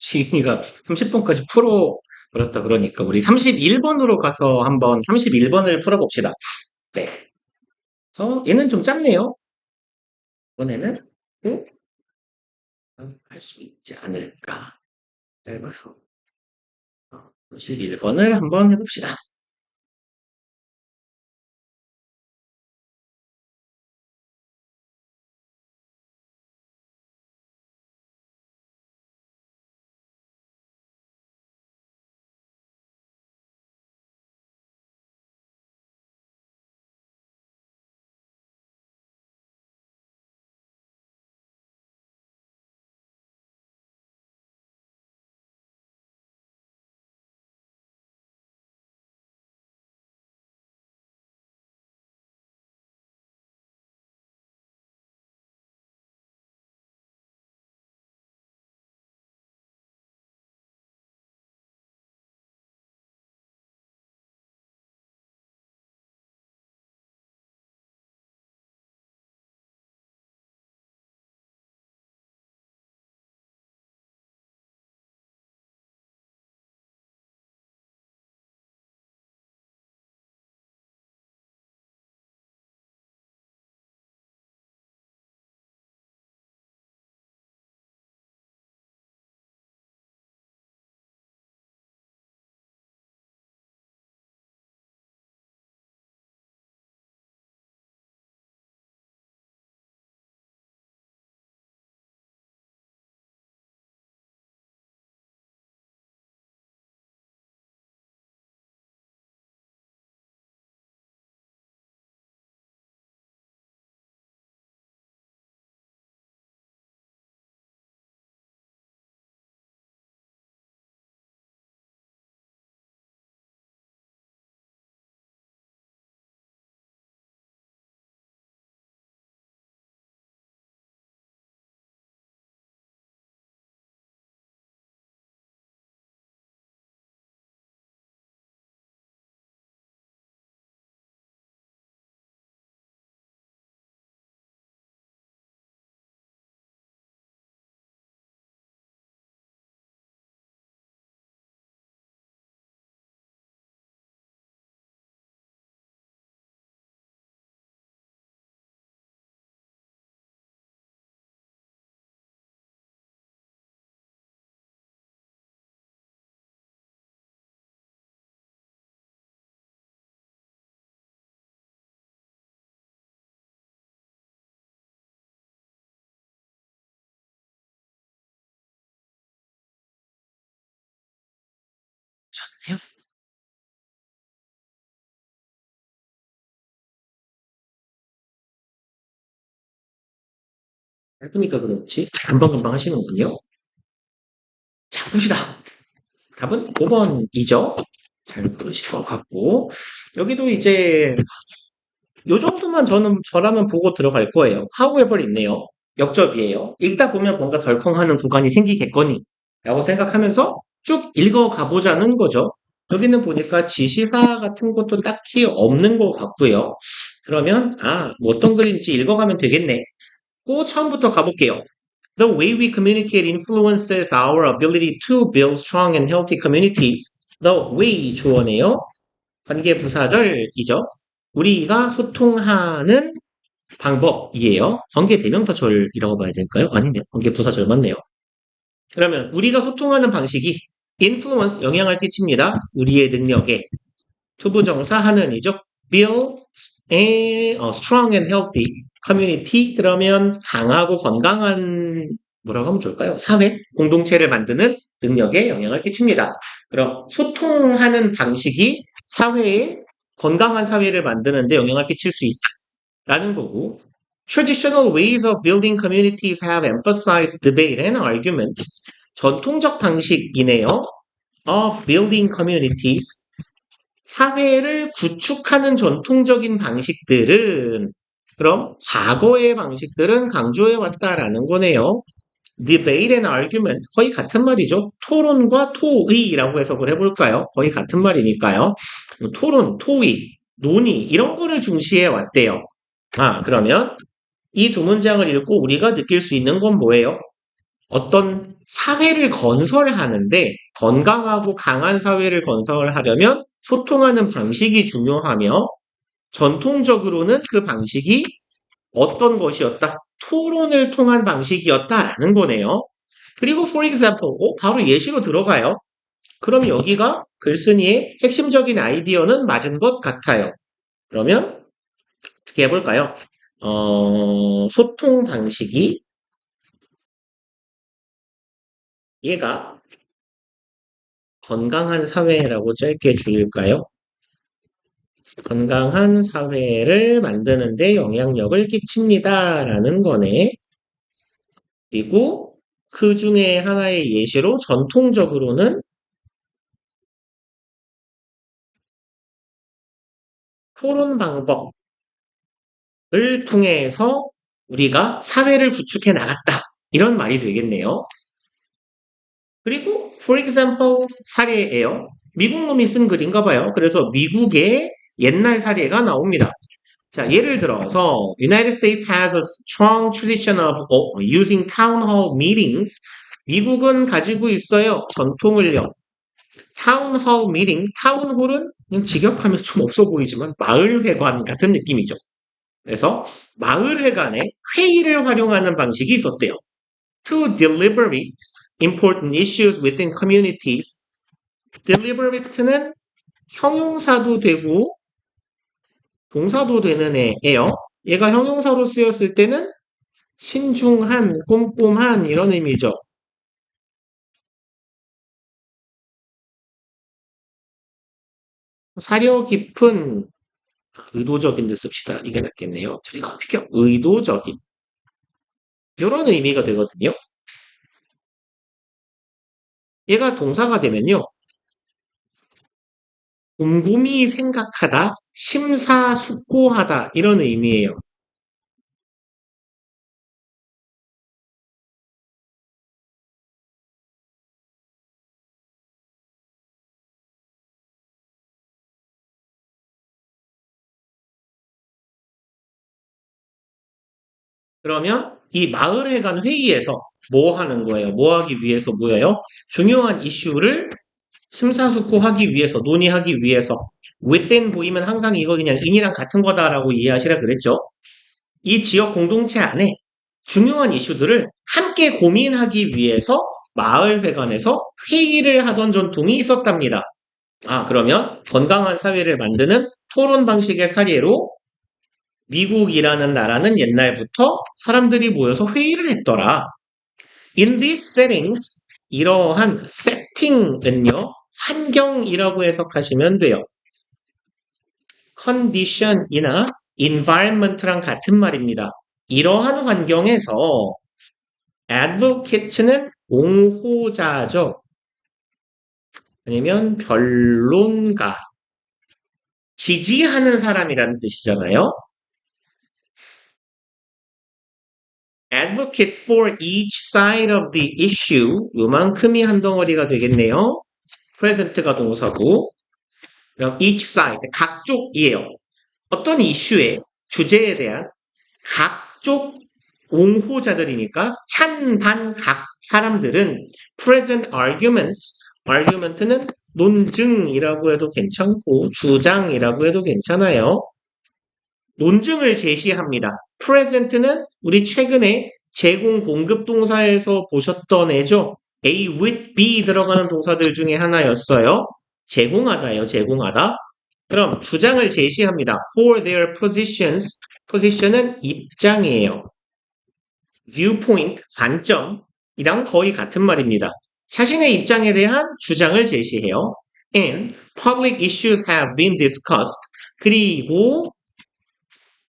지인이가 30번까지 풀어버렸다 그러니까 우리 31번으로 가서 한번 31번을 풀어봅시다. 네. 그래서 얘는 좀 짧네요. 이번에는 할 수 있지 않을까. 짧아서 31번을 한번 해봅시다. 해요? 짧으니까 그렇지. 금방금방 하시는군요. 자, 봅시다. 답은 5번이죠. 잘 부르실 것 같고. 여기도 이제 요 정도만 저라면 보고 들어갈 거예요. however 있네요. 역접이에요. 읽다 보면 뭔가 덜컹하는 구간이 생기겠거니 라고 생각하면서 쭉 읽어가 보자는 거죠. 여기는 보니까 지시사 같은 것도 딱히 없는 것 같고요. 그러면 뭐 어떤 글인지 읽어가면 되겠네. 그 처음부터 가볼게요. The way we communicate influences our ability to build strong and healthy communities. The way 주어네요. 관계부사절이죠. 우리가 소통하는 방법이에요. 관계대명사절이라고 봐야 될까요? 아니네요. 관계부사절 맞네요. 그러면 우리가 소통하는 방식이 influence, 영향을 끼칩니다. 우리의 능력에. 투부정사 하는이죠. build a strong and healthy community. 그러면 강하고 건강한 뭐라고 하면 좋을까요? 사회, 공동체를 만드는 능력에 영향을 끼칩니다. 그럼 소통하는 방식이 사회에 건강한 사회를 만드는데 영향을 끼칠 수 있다라는 거고 Traditional ways of building communities have emphasized debate and argument. 전통적 방식이네요. Of building communities. 사회를 구축하는 전통적인 방식들은 그럼 과거의 방식들은 강조해 왔다라는 거네요. debate and argument 거의 같은 말이죠. 토론과 토의라고 해석을 해볼까요? 거의 같은 말이니까요. 토론, 토의, 논의 이런 거를 중시해 왔대요. 그러면 이 두 문장을 읽고 우리가 느낄 수 있는 건 뭐예요? 어떤 사회를 건설하는데 건강하고 강한 사회를 건설하려면 소통하는 방식이 중요하며 전통적으로는 그 방식이 어떤 것이었다? 토론을 통한 방식이었다라는 거네요. 그리고 for example, 바로 예시로 들어가요. 그럼 여기가 글쓴이의 핵심적인 아이디어는 맞은 것 같아요. 그러면 어떻게 해볼까요? 소통 방식이 얘가 건강한 사회라고 짧게 줄일까요? 건강한 사회를 만드는 데 영향력을 끼칩니다. 라는 거네. 그리고 그 중에 하나의 예시로 전통적으로는 토론 방법을 통해서 우리가 사회를 구축해 나갔다. 이런 말이 되겠네요. 그리고 for example 사례예요. 미국 놈이 쓴 글인가 봐요. 그래서 미국의 옛날 사례가 나옵니다. 자, 예를 들어서 United States has a strong tradition of using town hall meetings. 미국은 가지고 있어요. 전통을요. 타운 홀 미팅, 타운홀은 그냥 직역하면 좀 없어 보이지만 마을회관 같은 느낌이죠. 그래서 마을회관에 회의를 활용하는 방식이 있었대요. To deliberate important issues within communities. deliberate는 형용사도 되고 동사도 되는 애예요. 얘가 형용사로 쓰였을 때는 신중한, 꼼꼼한 이런 의미죠. 사려 깊은, 의도적인 데 씁시다. 이게 낫겠네요. 저리가 비교 의도적인 이런 의미가 되거든요. 얘가 동사가 되면요. 곰곰이 생각하다, 심사숙고하다 이런 의미예요. 그러면 이 마을회관 회의에서 뭐 하는 거예요? 뭐 하기 위해서 모여요? 중요한 이슈를 심사숙고하기 위해서, 논의하기 위해서. within 보이면 항상 이거 그냥 in이랑 같은 거다라고 이해하시라 그랬죠. 이 지역 공동체 안에 중요한 이슈들을 함께 고민하기 위해서 마을회관에서 회의를 하던 전통이 있었답니다. 그러면 건강한 사회를 만드는 토론 방식의 사례로 미국이라는 나라는 옛날부터 사람들이 모여서 회의를 했더라. In these settings, 이러한 세팅은요, 환경이라고 해석하시면 돼요. condition이나 environment랑 같은 말입니다. 이러한 환경에서 advocate는 옹호자죠. 아니면 변론가, 지지하는 사람이라는 뜻이잖아요. advocates for each side of the issue, 요만큼이 한 덩어리가 되겠네요. present가 동사고, 그럼 each side, 각쪽이에요. 어떤 이슈의 주제에 대한 각쪽 옹호자들이니까 찬반 각 사람들은 present arguments, argument는 논증이라고 해도 괜찮고 주장이라고 해도 괜찮아요. 논증을 제시합니다. present는 우리 최근에 제공 공급 동사에서 보셨던 애죠. A with B 들어가는 동사들 중에 하나였어요. 제공하다예요. 제공하다. 그럼 주장을 제시합니다. For their positions. position은 입장이에요. viewpoint, 관점이랑 거의 같은 말입니다. 자신의 입장에 대한 주장을 제시해요. And public issues have been discussed. 그리고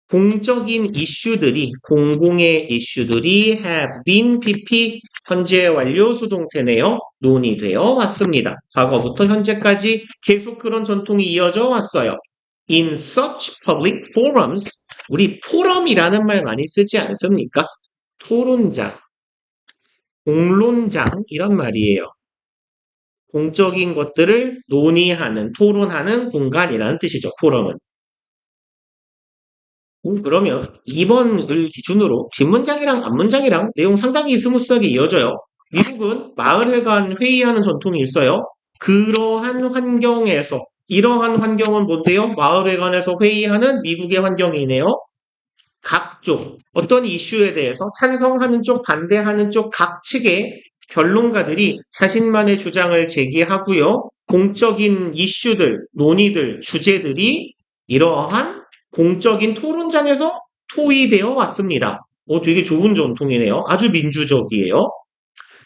공적인 이슈들이, 공공의 이슈들이 have been pp 현재 완료 수동태네요. 논의되어 왔습니다. 과거부터 현재까지 계속 그런 전통이 이어져 왔어요. In such public forums, 우리 포럼이라는 말 많이 쓰지 않습니까? 토론장, 공론장 이런 말이에요. 공적인 것들을 논의하는, 토론하는 공간이라는 뜻이죠. 포럼은. 그러면 2번을 기준으로 뒷문장이랑 앞문장이랑 내용 상당히 스무스하게 이어져요. 미국은 마을회관 회의하는 전통이 있어요. 그러한 환경에서 이러한 환경은 뭔데요? 마을회관에서 회의하는 미국의 환경이네요. 각쪽 어떤 이슈에 대해서 찬성하는 쪽, 반대하는 쪽 각 측의 변론가들이 자신만의 주장을 제기하고요. 공적인 이슈들, 논의들, 주제들이 이러한 공적인 토론장에서 토의되어 왔습니다. 되게 좋은 전통이네요. 아주 민주적이에요.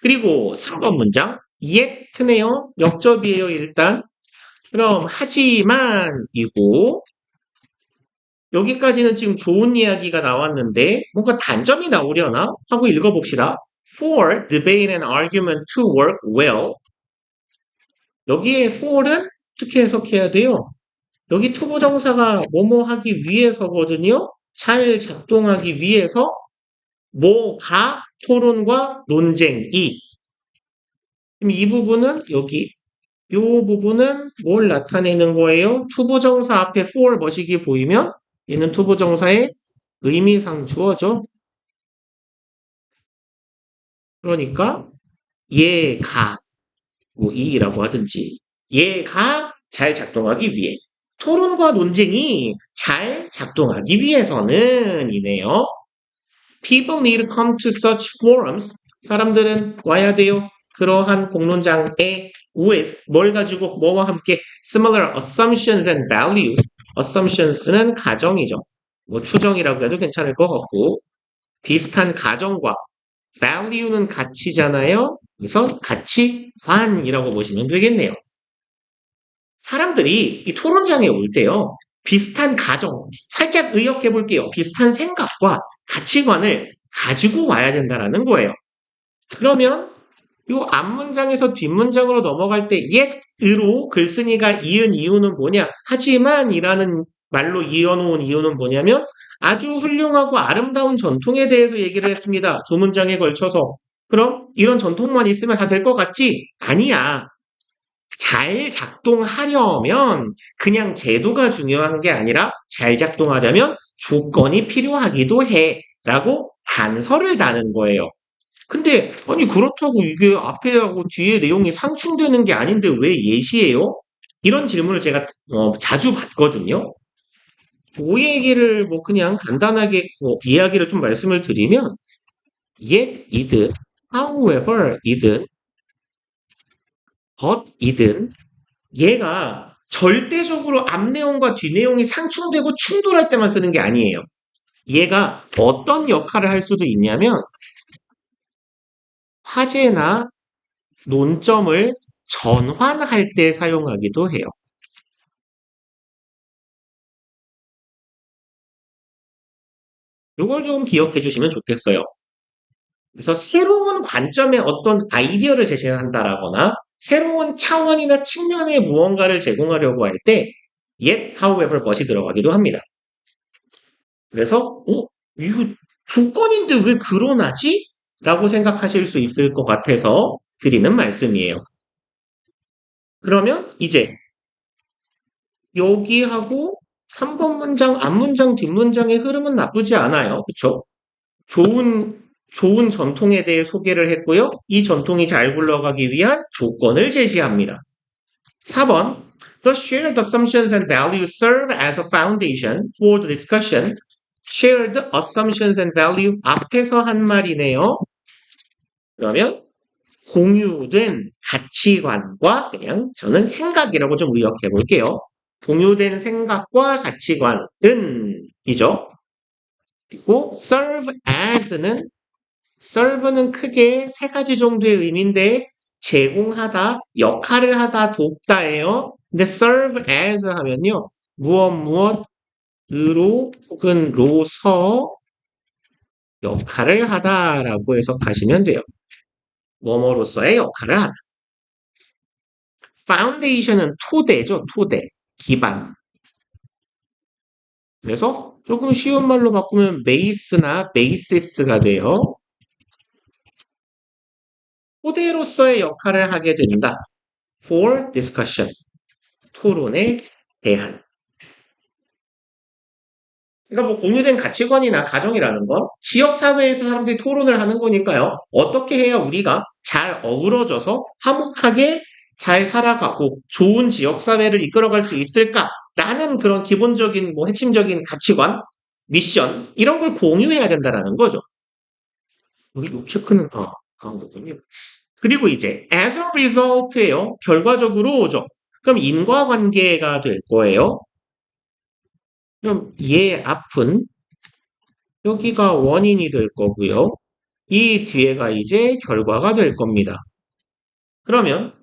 그리고 3번 문장. yet네요. 역접이에요, 일단. 그럼 하지만이고 여기까지는 지금 좋은 이야기가 나왔는데 뭔가 단점이 나오려나? 하고 읽어봅시다. For debate and argument to work well. 여기에 for은 어떻게 해석해야 돼요? 여기 투부정사가 뭐뭐 하기 위해서거든요. 잘 작동하기 위해서 뭐가 토론과 논쟁이. 그럼 이 부분은 여기 이 부분은 뭘 나타내는 거예요? 투부정사 앞에 for 머시기 보이면 얘는 투부정사의 의미상 주어죠. 그러니까 얘가 뭐 이라고 하든지 얘가 잘 작동하기 위해 토론과 논쟁이 잘 작동하기 위해서는 이네요. People need to come to such forums. 사람들은 와야 돼요. 그러한 공론장에 with 뭘 가지고 뭐와 함께 similar assumptions and values. assumptions는 가정이죠. 뭐 추정이라고 해도 괜찮을 것 같고 비슷한 가정과 value는 가치잖아요. 그래서 가치관이라고 보시면 되겠네요. 사람들이 이 토론장에 올 때요. 비슷한 가정, 살짝 의역해 볼게요. 비슷한 생각과 가치관을 가지고 와야 된다는 거예요. 그러면 이 앞문장에서 뒷문장으로 넘어갈 때 yet으로 글쓴이가 이은 이유는 뭐냐? 하지만이라는 말로 이어놓은 이유는 뭐냐면 아주 훌륭하고 아름다운 전통에 대해서 얘기를 했습니다. 두 문장에 걸쳐서. 그럼 이런 전통만 있으면 다 될 것 같지? 아니야. 잘 작동하려면 그냥 제도가 중요한 게 아니라 잘 작동하려면 조건이 필요하기도 해. 라고 단서를 다는 거예요. 근데 아니 그렇다고 이게 앞에하고 뒤에 내용이 상충되는 게 아닌데 왜 예시예요? 이런 질문을 제가 자주 받거든요. 그 얘기를 뭐 그냥 간단하게 이야기를 좀 말씀을 드리면 yet이든 however이든 but이든 얘가 절대적으로 앞 내용과 뒤 내용이 상충되고 충돌할 때만 쓰는 게 아니에요. 얘가 어떤 역할을 할 수도 있냐면 화제나 논점을 전환할 때 사용하기도 해요. 이걸 좀 기억해 주시면 좋겠어요. 그래서 새로운 관점의 어떤 아이디어를 제시한다라거나 새로운 차원이나 측면의 무언가를 제공하려고 할 때 yet, however, but이 들어가기도 합니다. 그래서 이거 조건인데 왜 그러나지? 라고 생각하실 수 있을 것 같아서 드리는 말씀이에요. 그러면 이제 여기하고 3번 문장, 앞문장, 뒷문장의 흐름은 나쁘지 않아요. 그쵸? 좋은 전통에 대해 소개를 했고요. 이 전통이 잘 굴러가기 위한 조건을 제시합니다. 4번 The shared assumptions and values serve as a foundation for the discussion. Shared assumptions and value 앞에서 한 말이네요. 그러면 공유된 가치관과 그냥 저는 생각이라고 좀 의역해 볼게요. 공유된 생각과 가치관은 이죠. 그리고 serve는 크게 세 가지 정도의 의미인데 제공하다, 역할을 하다, 돕다예요. 근데 serve as 하면요. 무엇으로 혹은 로서 역할을 하다라고 해석하시면 돼요. 뭐뭐로서의 역할을 하다. foundation은 토대죠. 토대, 기반. 그래서 조금 쉬운 말로 바꾸면 베이스나 베이시스가 돼요. 토대로서의 역할을 하게 된다. for discussion. 토론에 대한. 그러니까 뭐 공유된 가치관이나 가정이라는 건 지역사회에서 사람들이 토론을 하는 거니까요. 어떻게 해야 우리가 잘 어우러져서 화목하게 잘 살아가고 좋은 지역사회를 이끌어갈 수 있을까라는 그런 기본적인 뭐 핵심적인 가치관, 미션 이런 걸 공유해야 된다는 거죠. 여기 체크는 그런 거군요. 그리고 이제 as a result예요. 결과적으로죠. 그럼 인과관계가 될 거예요. 그럼 얘 앞은 여기가 원인이 될 거고요. 이 뒤에가 이제 결과가 될 겁니다. 그러면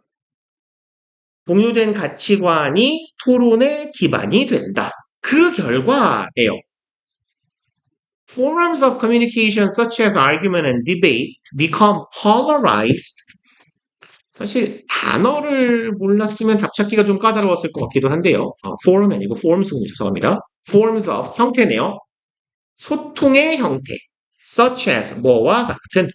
공유된 가치관이 토론의 기반이 된다. 그 결과예요. Forms of communication such as argument and debate become polarized. 사실 단어를 몰랐으면 답찾기가 좀 까다로웠을 것 같기도 한데요. form 아니고 forms군요. 죄송합니다. Forms of 형태네요. 소통의 형태. Such as 뭐와 같은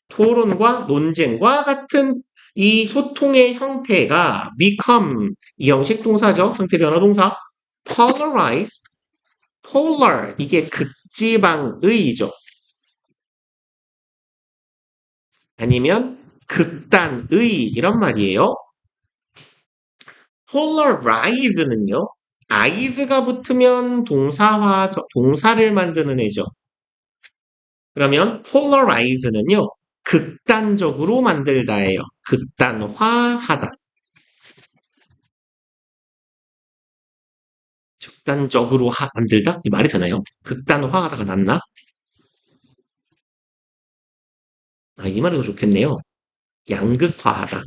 토론과 논쟁과 같은 이 소통의 형태가 become 이 형식 동사죠. 상태 변화 동사. polarize, polar 이게 극지방의죠. 아니면 극단의 이런 말이에요. polarize는요. ise가 붙으면 동사를 만드는 애죠. 그러면 polarize는요. 극단적으로 만들다예요. 극단화하다. 극단적으로 만들다? 이 말이잖아요. 극단화하다가 낫나? 이 말이 더 좋겠네요. 양극화하다.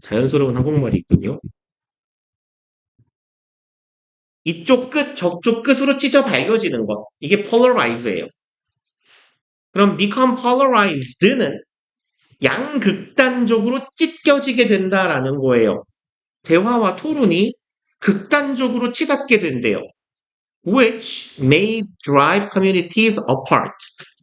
자연스러운 한국말이 있군요. 이쪽 끝, 저쪽 끝으로 찢어 밝혀지는 것. 이게 polarize예요. 그럼 become polarized는 양극단적으로 찢겨지게 된다라는 거예요. 대화와 토론이 극단적으로 치닫게 된대요. Which may drive communities apart.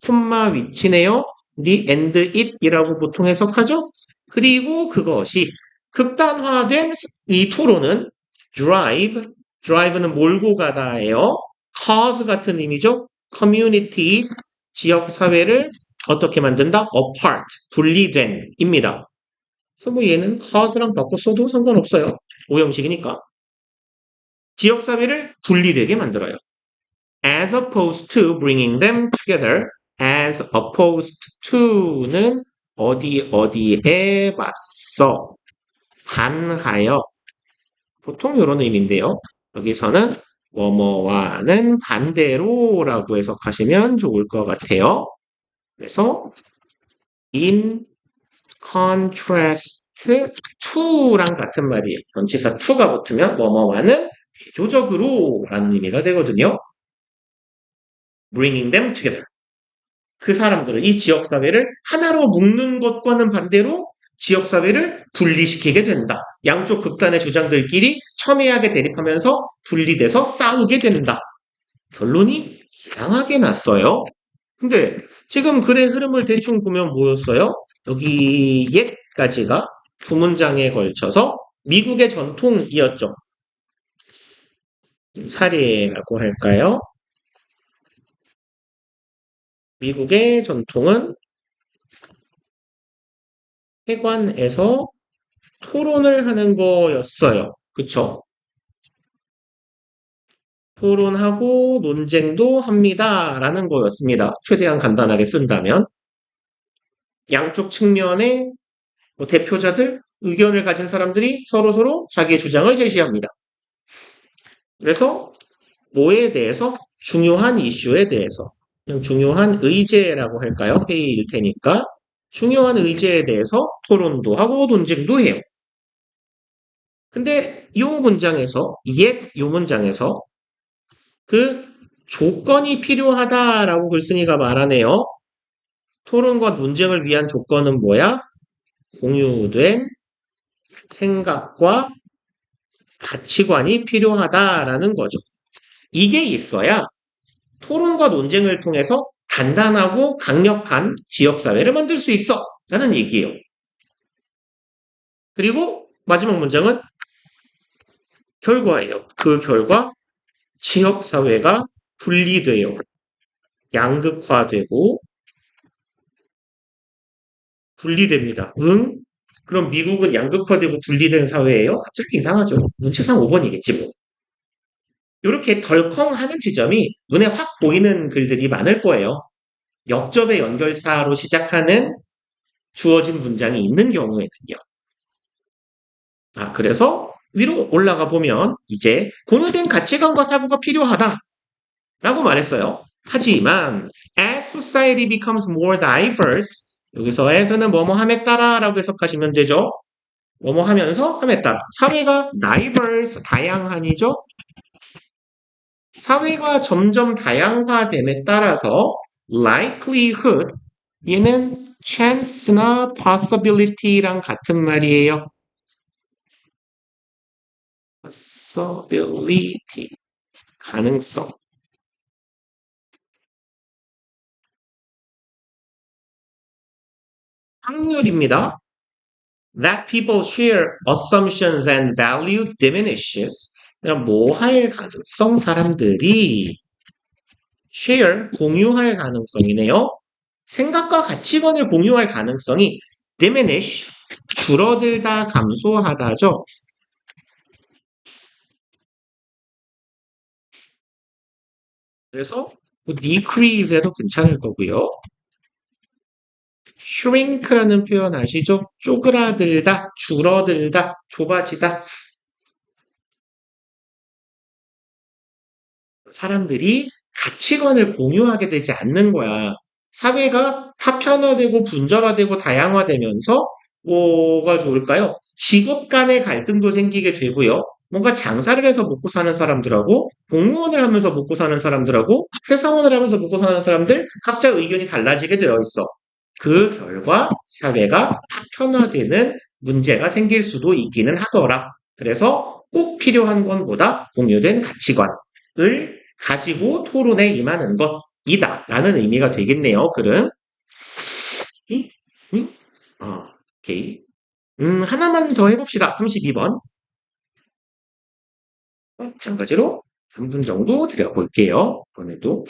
콤마 위치네요. the and it이라고 보통 해석하죠. 그리고 그것이 극단화된 이 토론은 drive는 몰고 가다예요. cause 같은 의미죠. communities, 지역사회를 어떻게 만든다? apart, 분리된입니다. 그래서 뭐 얘는 cause랑 바꿔 써도 상관없어요. 오형식이니까. 지역사회를 분리되게 만들어요. As opposed to bringing them together. As opposed to는 어디에 맞서 반하여 보통 이런 의미인데요. 여기서는 뭐뭐와는 반대로라고 해석하시면 좋을 것 같아요. 그래서 in contrast to랑 같은 말이에요. 전치사 to가 붙으면 뭐뭐와는 대조적으로 라는 의미가 되거든요. bringing them together. 그 사람들을, 이 지역사회를 하나로 묶는 것과는 반대로 지역사회를 분리시키게 된다. 양쪽 극단의 주장들끼리 첨예하게 대립하면서 분리돼서 싸우게 된다. 결론이 이상하게 났어요. 근데 지금 글의 흐름을 대충 보면 뭐였어요? 여기 옛까지가 두 문장에 걸쳐서 미국의 전통이었죠. 사례라고 할까요? 미국의 전통은 회관에서 토론을 하는 거였어요. 그쵸? 토론하고 논쟁도 합니다. 라는 거였습니다. 최대한 간단하게 쓴다면. 양쪽 측면의 대표자들, 의견을 가진 사람들이 서로서로 자기의 주장을 제시합니다. 그래서 뭐에 대해서? 중요한 이슈에 대해서. 그냥 중요한 의제라고 할까요? 회의일 테니까. 중요한 의제에 대해서 토론도 하고 논쟁도 해요. 근데 요 문장에서 그 조건이 필요하다라고 글쓴이가 말하네요. 토론과 논쟁을 위한 조건은 뭐야? 공유된 생각과 가치관이 필요하다라는 거죠. 이게 있어야 토론과 논쟁을 통해서 단단하고 강력한 지역사회를 만들 수 있어 라는 얘기예요. 그리고 마지막 문장은 결과예요. 그 결과 지역사회가 분리돼요. 양극화되고 분리됩니다. 응? 그럼 미국은 양극화되고 분리된 사회예요? 갑자기 이상하죠. 눈치상 5번이겠지 뭐. 이렇게 덜컹하는 지점이 눈에 확 보이는 글들이 많을 거예요. 역접의 연결사로 시작하는 주어진 문장이 있는 경우에는요. 그래서 위로 올라가 보면 이제 공유된 가치관과 사고가 필요하다라고 말했어요. 하지만 as society becomes more diverse 여기서 as는 뭐뭐 함에 따라라고 해석하시면 되죠. 뭐뭐 하면서 함에 따라 사회가 diverse 다양한이죠. 사회가 점점 다양화됨에 따라서 likelihood 얘는 chance나 possibility랑 같은 말이에요. possibility 가능성 확률입니다. That people share assumptions and value diminishes. 뭐할 가능성 사람들이 share 공유할 가능성이네요. 생각과 가치관을 공유할 가능성이 diminish 줄어들다 감소하다죠. 그래서 decrease에도 괜찮을 거고요. shrink라는 표현 아시죠? 쪼그라들다, 줄어들다, 좁아지다. 사람들이 가치관을 공유하게 되지 않는 거야. 사회가 파편화되고 분절화되고 다양화되면서 뭐가 좋을까요? 직업 간의 갈등도 생기게 되고요. 뭔가 장사를 해서 먹고 사는 사람들하고 공무원을 하면서 먹고 사는 사람들하고 회사원을 하면서 먹고 사는 사람들 각자 의견이 달라지게 되어 있어. 그 결과 사회가 파편화되는 문제가 생길 수도 있기는 하더라. 그래서 꼭 필요한 건 뭐다? 공유된 가치관을 가지고 토론에 임하는 것이다. 라는 의미가 되겠네요. 글은. 음? 음? 오케이. 하나만 더 해봅시다. 32번. 마찬가지로 3분 정도 드려볼게요. 이번에도.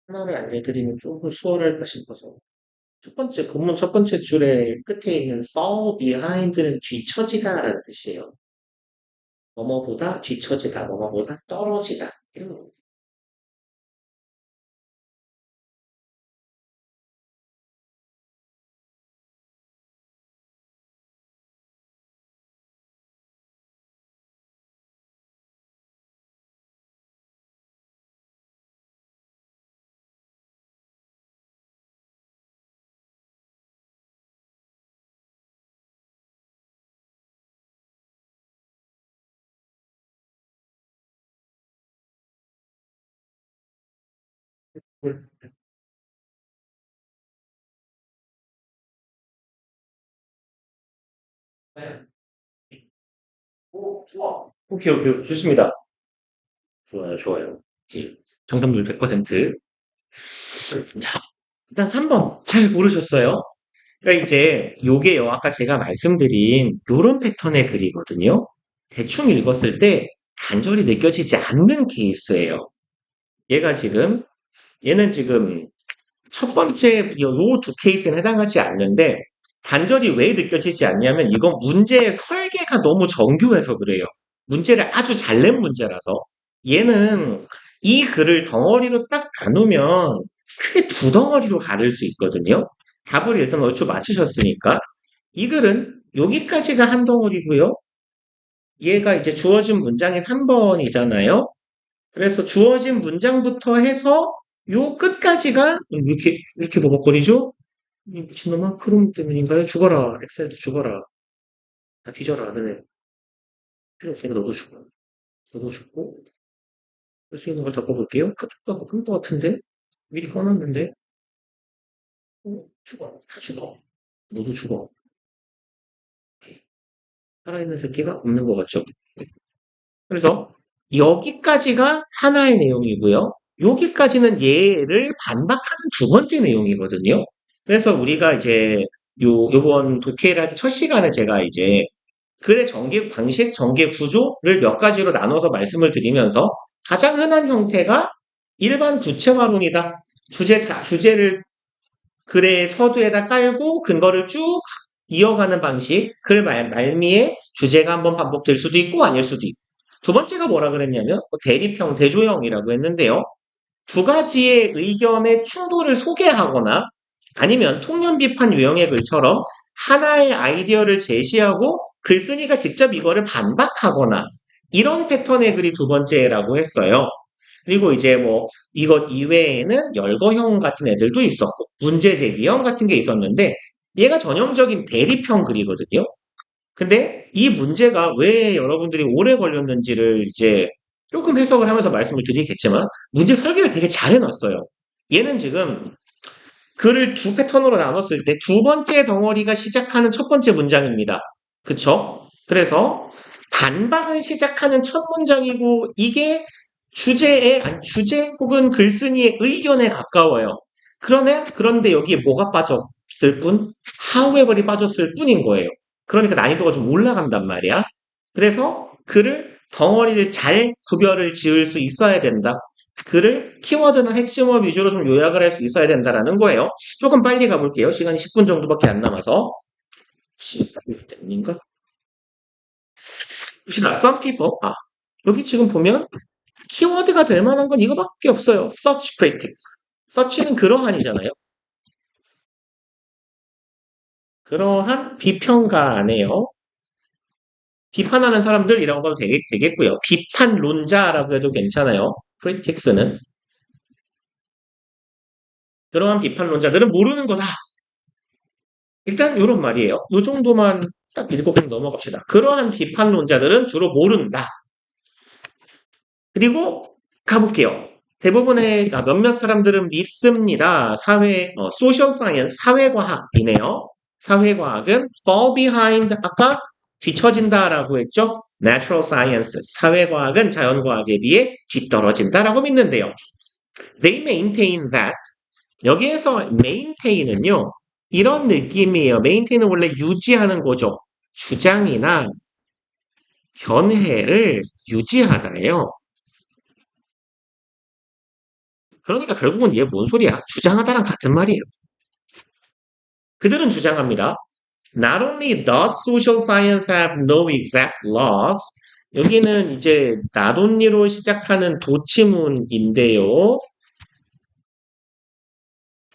하나를 알려드리면 조금 수월할까 싶어서. 첫 번째, 본문 첫 번째 줄에 끝에 있는 fall behind는 뒤처지다라는 뜻이에요. 뭐뭐보다 뒤처지다, 뭐뭐보다 떨어지다. 이런 거. 오, 좋아. 오케이, 오케이. 좋습니다. 좋아요, 좋아요. 정답률 100%. 자, 일단 3번. 잘 고르셨어요. 그러니까 이제 요게요. 아까 제가 말씀드린 요런 패턴의 글이거든요. 대충 읽었을 때 단절이 느껴지지 않는 케이스예요. 얘가 지금, 얘는 지금 첫 번째 요 두 케이스는 해당하지 않는데 단절이 왜 느껴지지 않냐면 이건 문제의 설계가 너무 정교해서 그래요. 문제를 아주 잘 낸 문제라서. 얘는 이 글을 덩어리로 딱 나누면 크게 두 덩어리로 가를 수 있거든요. 답을 일단 얼추 맞추셨으니까. 이 글은 여기까지가 한 덩어리고요. 얘가 이제 주어진 문장이 3번이잖아요. 그래서 주어진 문장부터 해서 요 끝까지가 이렇게 버벅거리죠? 이 미친놈아, 크롬 때문인가요? 죽어라. 엑셀도 죽어라. 다 뒤져라. 너네. 필요 없으니까 너도 죽어. 너도 죽고. 할 수 있는 걸 덮어볼게요. 카톡도 아까 끈것 같은데? 미리 꺼놨는데? 죽어. 다 죽어. 너도 죽어. 오케이. 살아있는 새끼가 없는 것 같죠? 그래서 여기까지가 하나의 내용이고요. 여기까지는 얘를 반박하는 두 번째 내용이거든요. 그래서 우리가 이제 요번 독해를 할 때 첫 시간에 제가 이제 글의 전개 방식, 전개 구조를 몇 가지로 나눠서 말씀을 드리면서 가장 흔한 형태가 일반 구체화론이다. 주제를 글의 서두에다 깔고 근거를 쭉 이어가는 방식. 글 말미에 주제가 한번 반복될 수도 있고 아닐 수도 있고. 두 번째가 뭐라 그랬냐면 대립형, 대조형이라고 했는데요. 두 가지의 의견의 충돌을 소개하거나 아니면 통념 비판 유형의 글처럼 하나의 아이디어를 제시하고 글쓴이가 직접 이거를 반박하거나 이런 패턴의 글이 두 번째라고 했어요. 그리고 이제 뭐 이것 이외에는 열거형 같은 애들도 있었고 문제 제기형 같은 게 있었는데 얘가 전형적인 대립형 글이거든요. 근데 이 문제가 왜 여러분들이 오래 걸렸는지를 이제 조금 해석을 하면서 말씀을 드리겠지만 문제 설계를 되게 잘 해놨어요. 얘는 지금 글을 두 패턴으로 나눴을 때 두 번째 덩어리가 시작하는 첫 번째 문장입니다. 그쵸? 그래서 반박을 시작하는 첫 문장이고 이게 주제 혹은 글쓴이의 의견에 가까워요. 그런데 여기에 뭐가 빠졌을 뿐? however이 빠졌을 뿐인 거예요. 그러니까 난이도가 좀 올라간단 말이야. 그래서 글을 덩어리를 잘 구별을 지을 수 있어야 된다. 글을 키워드나 핵심어 위주로 좀 요약을 할 수 있어야 된다라는 거예요. 조금 빨리 가볼게요. 시간이 10분 정도밖에 안 남아서. 10분인가? 혹시나 some people, 여기 지금 보면 키워드가 될 만한 건 이거밖에 없어요. such critics. such는 그러한이잖아요. 그러한 비평가네요. 비판하는 사람들이라고 하면 되겠고요. 비판론자라고 해도 괜찮아요. critics는. 그러한 비판론자들은 모르는 거다. 일단 이런 말이에요. 이 정도만 딱 읽고 그냥 넘어갑시다. 그러한 비판론자들은 주로 모른다. 그리고 가볼게요. 대부분의 몇몇 사람들은 믿습니다. social science, 사회과학이네요. 사회과학은 fall behind, 아까 뒤처진다라고 했죠. natural science, 사회과학은 자연과학에 비해 뒤떨어진다라고 믿는데요. They maintain that 여기에서 maintain은요. 이런 느낌이에요. maintain은 원래 유지하는 거죠. 주장이나 견해를 유지하다예요. 그러니까 결국은 얘 뭔 소리야? 주장하다랑 같은 말이에요. 그들은 주장합니다. Not only does social science have no exact laws, 여기는 이제 not only로 시작하는 도치문인데요.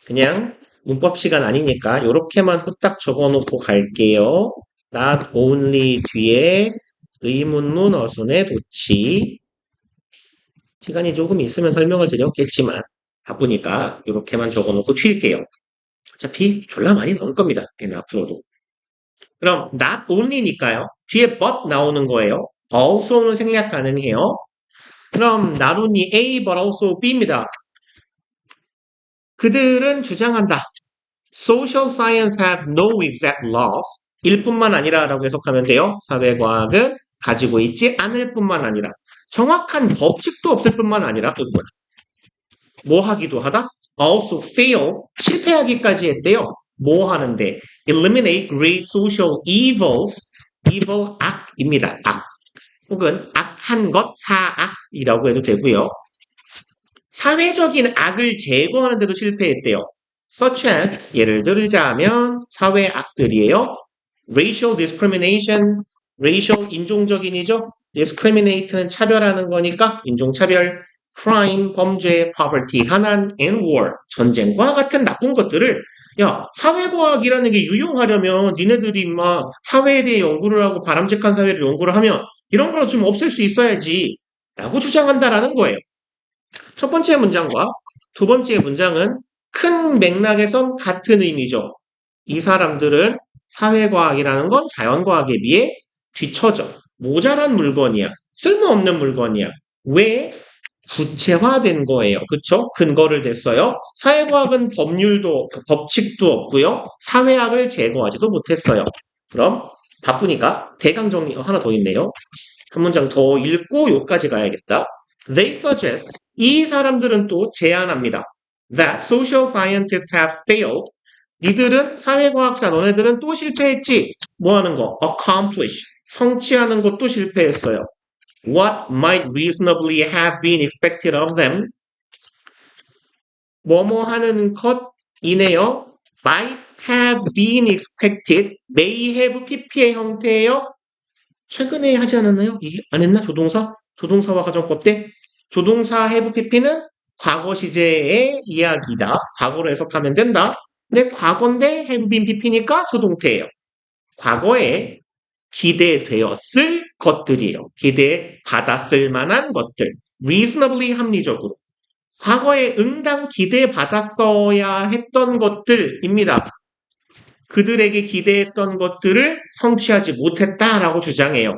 그냥 문법 시간 아니니까 이렇게만 후딱 적어놓고 갈게요. Not only 뒤에 의문문 어순의 도치. 시간이 조금 있으면 설명을 드렸겠지만 바쁘니까 이렇게만 적어놓고 튈게요. 어차피 졸라 많이 넣을 겁니다. 걔는 앞으로도. 그럼 not only니까요. 뒤에 but 나오는 거예요. also는 생략 가능해요. 그럼 not only A but also B입니다. 그들은 주장한다. Social science have no exact laws. 일 뿐만 아니라 라고 해석하면 돼요. 사회과학은 가지고 있지 않을 뿐만 아니라 정확한 법칙도 없을 뿐만 아니라 뭐 하기도 하다? Also fail, 실패하기까지 했대요. 뭐 하는데? Eliminate great social evils, evil 악입니다. 악. 혹은 악한 것, 사악이라고 해도 되고요. 사회적인 악을 제거하는 데도 실패했대요. Such as, 예를 들자면 사회 악들이에요. Racial discrimination, racial 인종적인이죠. discriminate는 차별하는 거니까 인종차별, crime, 범죄, poverty, 가난, and war, 전쟁과 같은 나쁜 것들을 야, 사회과학이라는 게 유용하려면 니네들이 막 사회에 대해 연구를 하고 바람직한 사회를 연구를 하면 이런 걸 좀 없앨 수 있어야지 라고 주장한다라는 거예요. 첫 번째 문장과 두 번째 문장은 큰 맥락에선 같은 의미죠. 이 사람들은 사회과학이라는 건 자연과학에 비해 뒤처져. 모자란 물건이야. 쓸모없는 물건이야. 왜? 구체화된 거예요. 그쵸? 근거를 댔어요. 사회과학은 법률도, 법칙도 없고요. 사회학을 제거하지도 못했어요. 그럼 바쁘니까 대강 정리 하나 더 있네요. 한 문장 더 읽고 여기까지 가야겠다. They suggest, 이 사람들은 또 제안합니다. That social scientists have failed. 니들은 사회과학자 너네들은 또 실패했지. 뭐 하는 거? Accomplish. 성취하는 것도 실패했어요. What might reasonably have been expected of them? 뭐뭐 하는 것이네요. Might have been expected. May have PP의 형태예요. 최근에 하지 않았나요? 이게 안 했나? 조동사? 조동사와 가정법 때? 조동사 have pp는 과거 시제의 이야기다. 과거로 해석하면 된다. 근데 과거인데 have been pp니까 수동태예요. 과거에 기대되었을 것들이에요. 기대받았을 만한 것들. reasonably 합리적으로. 과거에 응당 기대받았어야 했던 것들입니다. 그들에게 기대했던 것들을 성취하지 못했다라고 주장해요.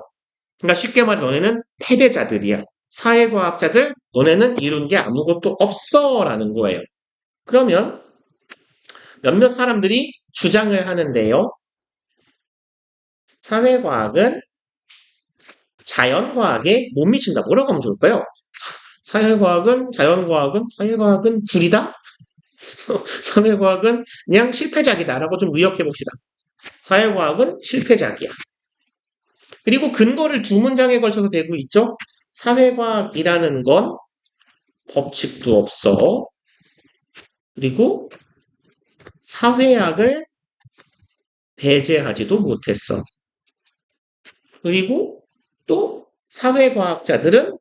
그러니까 쉽게 말해 너네는 패배자들이야. 사회과학자들 너네는 이룬 게 아무것도 없어 라는 거예요. 그러면 몇몇 사람들이 주장을 하는데요. 사회과학은 자연과학에 못 미친다. 뭐라고 하면 좋을까요? 사회과학은 불이다? 사회과학은 그냥 실패작이다라고 좀 의역해봅시다. 사회과학은 실패작이야. 그리고 근거를 두 문장에 걸쳐서 대고 있죠. 사회과학이라는 건 법칙도 없어. 그리고 사회학을 배제하지도 못했어. 그리고 또 사회과학자들은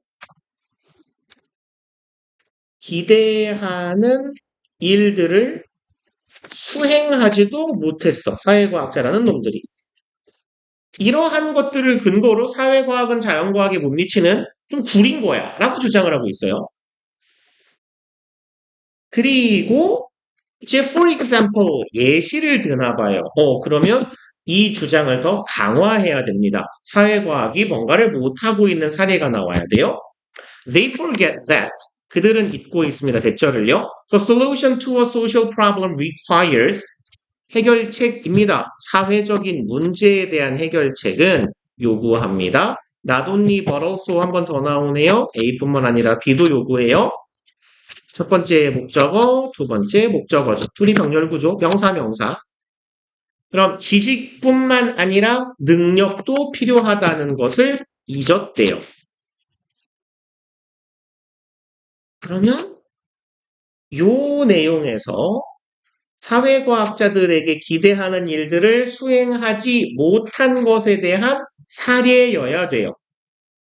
기대하는 일들을 수행하지도 못했어. 사회과학자라는 놈들이. 이러한 것들을 근거로 사회과학은 자연과학에 못 미치는 좀 구린 거야 라고 주장을 하고 있어요. 그리고 이제 for example 예시를 드나 봐요. 그러면 이 주장을 더 강화해야 됩니다. 사회과학이 뭔가를 못하고 있는 사례가 나와야 돼요. They forget that. 그들은 잊고 있습니다. 대절을요. The solution to a social problem requires 해결책입니다. 사회적인 문제에 대한 해결책은 요구합니다. Not only but also 한 번 더 나오네요. A뿐만 아니라 B도 요구해요. 첫 번째 목적어, 두 번째 목적어죠. 둘이 병렬 구조, 명사, 명사. 그럼 지식뿐만 아니라 능력도 필요하다는 것을 잊었대요. 그러면 요 내용에서 사회과학자들에게 기대하는 일들을 수행하지 못한 것에 대한 사례여야 돼요.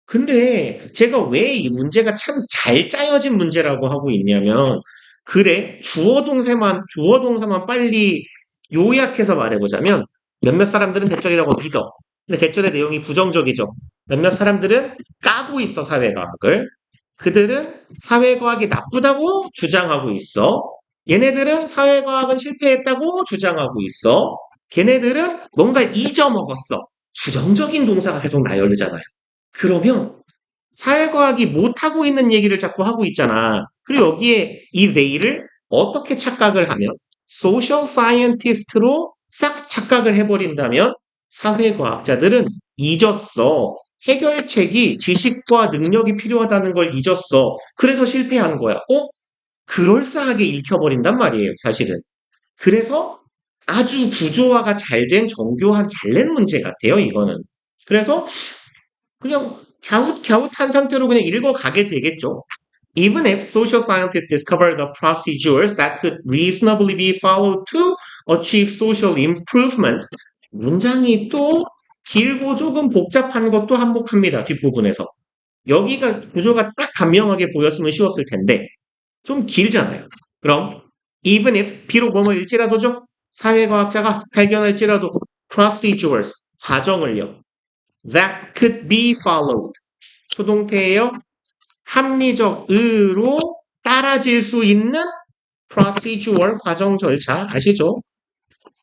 근데 제가 왜 이 문제가 참 잘 짜여진 문제라고 하고 있냐면, 그래, 주어 동사만 빨리 요약해서 말해보자면, 몇몇 사람들은 대절이라고 믿어. 근데 대절의 내용이 부정적이죠. 몇몇 사람들은 까고 있어, 사회과학을. 그들은 사회과학이 나쁘다고 주장하고 있어. 얘네들은 사회과학은 실패했다고 주장하고 있어. 걔네들은 뭔가를 잊어먹었어. 부정적인 동사가 계속 나열되잖아요. 그러면 사회과학이 못하고 있는 얘기를 자꾸 하고 있잖아. 그리고 여기에 이 they를 어떻게 착각을 하면 social scientist로 싹 착각을 해버린다면 사회과학자들은 잊었어. 해결책이 지식과 능력이 필요하다는 걸 잊었어. 그래서 실패한 거야. 그럴싸하게 읽혀버린단 말이에요, 사실은. 그래서 아주 구조화가 잘 된 정교한 잘 낸 문제 같아요, 이거는. 그래서 그냥 갸웃갸웃한 상태로 그냥 읽어가게 되겠죠. Even if social scientists discover the procedures that could reasonably be followed to achieve social improvement, 문장이 또 길고 조금 복잡한 것도 한몫합니다. 뒷부분에서. 여기가 구조가 딱 간명하게 보였으면 쉬웠을 텐데 좀 길잖아요. 그럼 even if 비록 뭐뭐일지라도죠. 사회과학자가 발견할지라도 procedures 과정을요. that could be followed. 수동태예요. 합리적으로 따라질 수 있는 procedure 과정 절차 아시죠?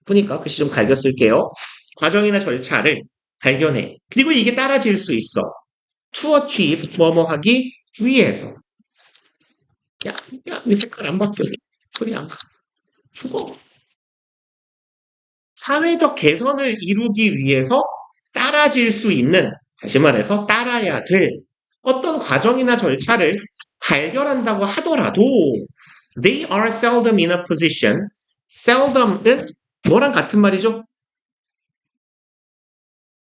보니까 글씨 좀 갈겨 쓸게요. 과정이나 절차를 발견해. 그리고 이게 따라질 수 있어. to achieve 뭐뭐 하기 위해서. 야, 이 색깔 안 바뀌어. 소리 안 가. 죽어. 사회적 개선을 이루기 위해서 따라질 수 있는, 다시 말해서 따라야 될 어떤 과정이나 절차를 발견한다고 하더라도 they are seldom in a position. seldom은 뭐랑 같은 말이죠?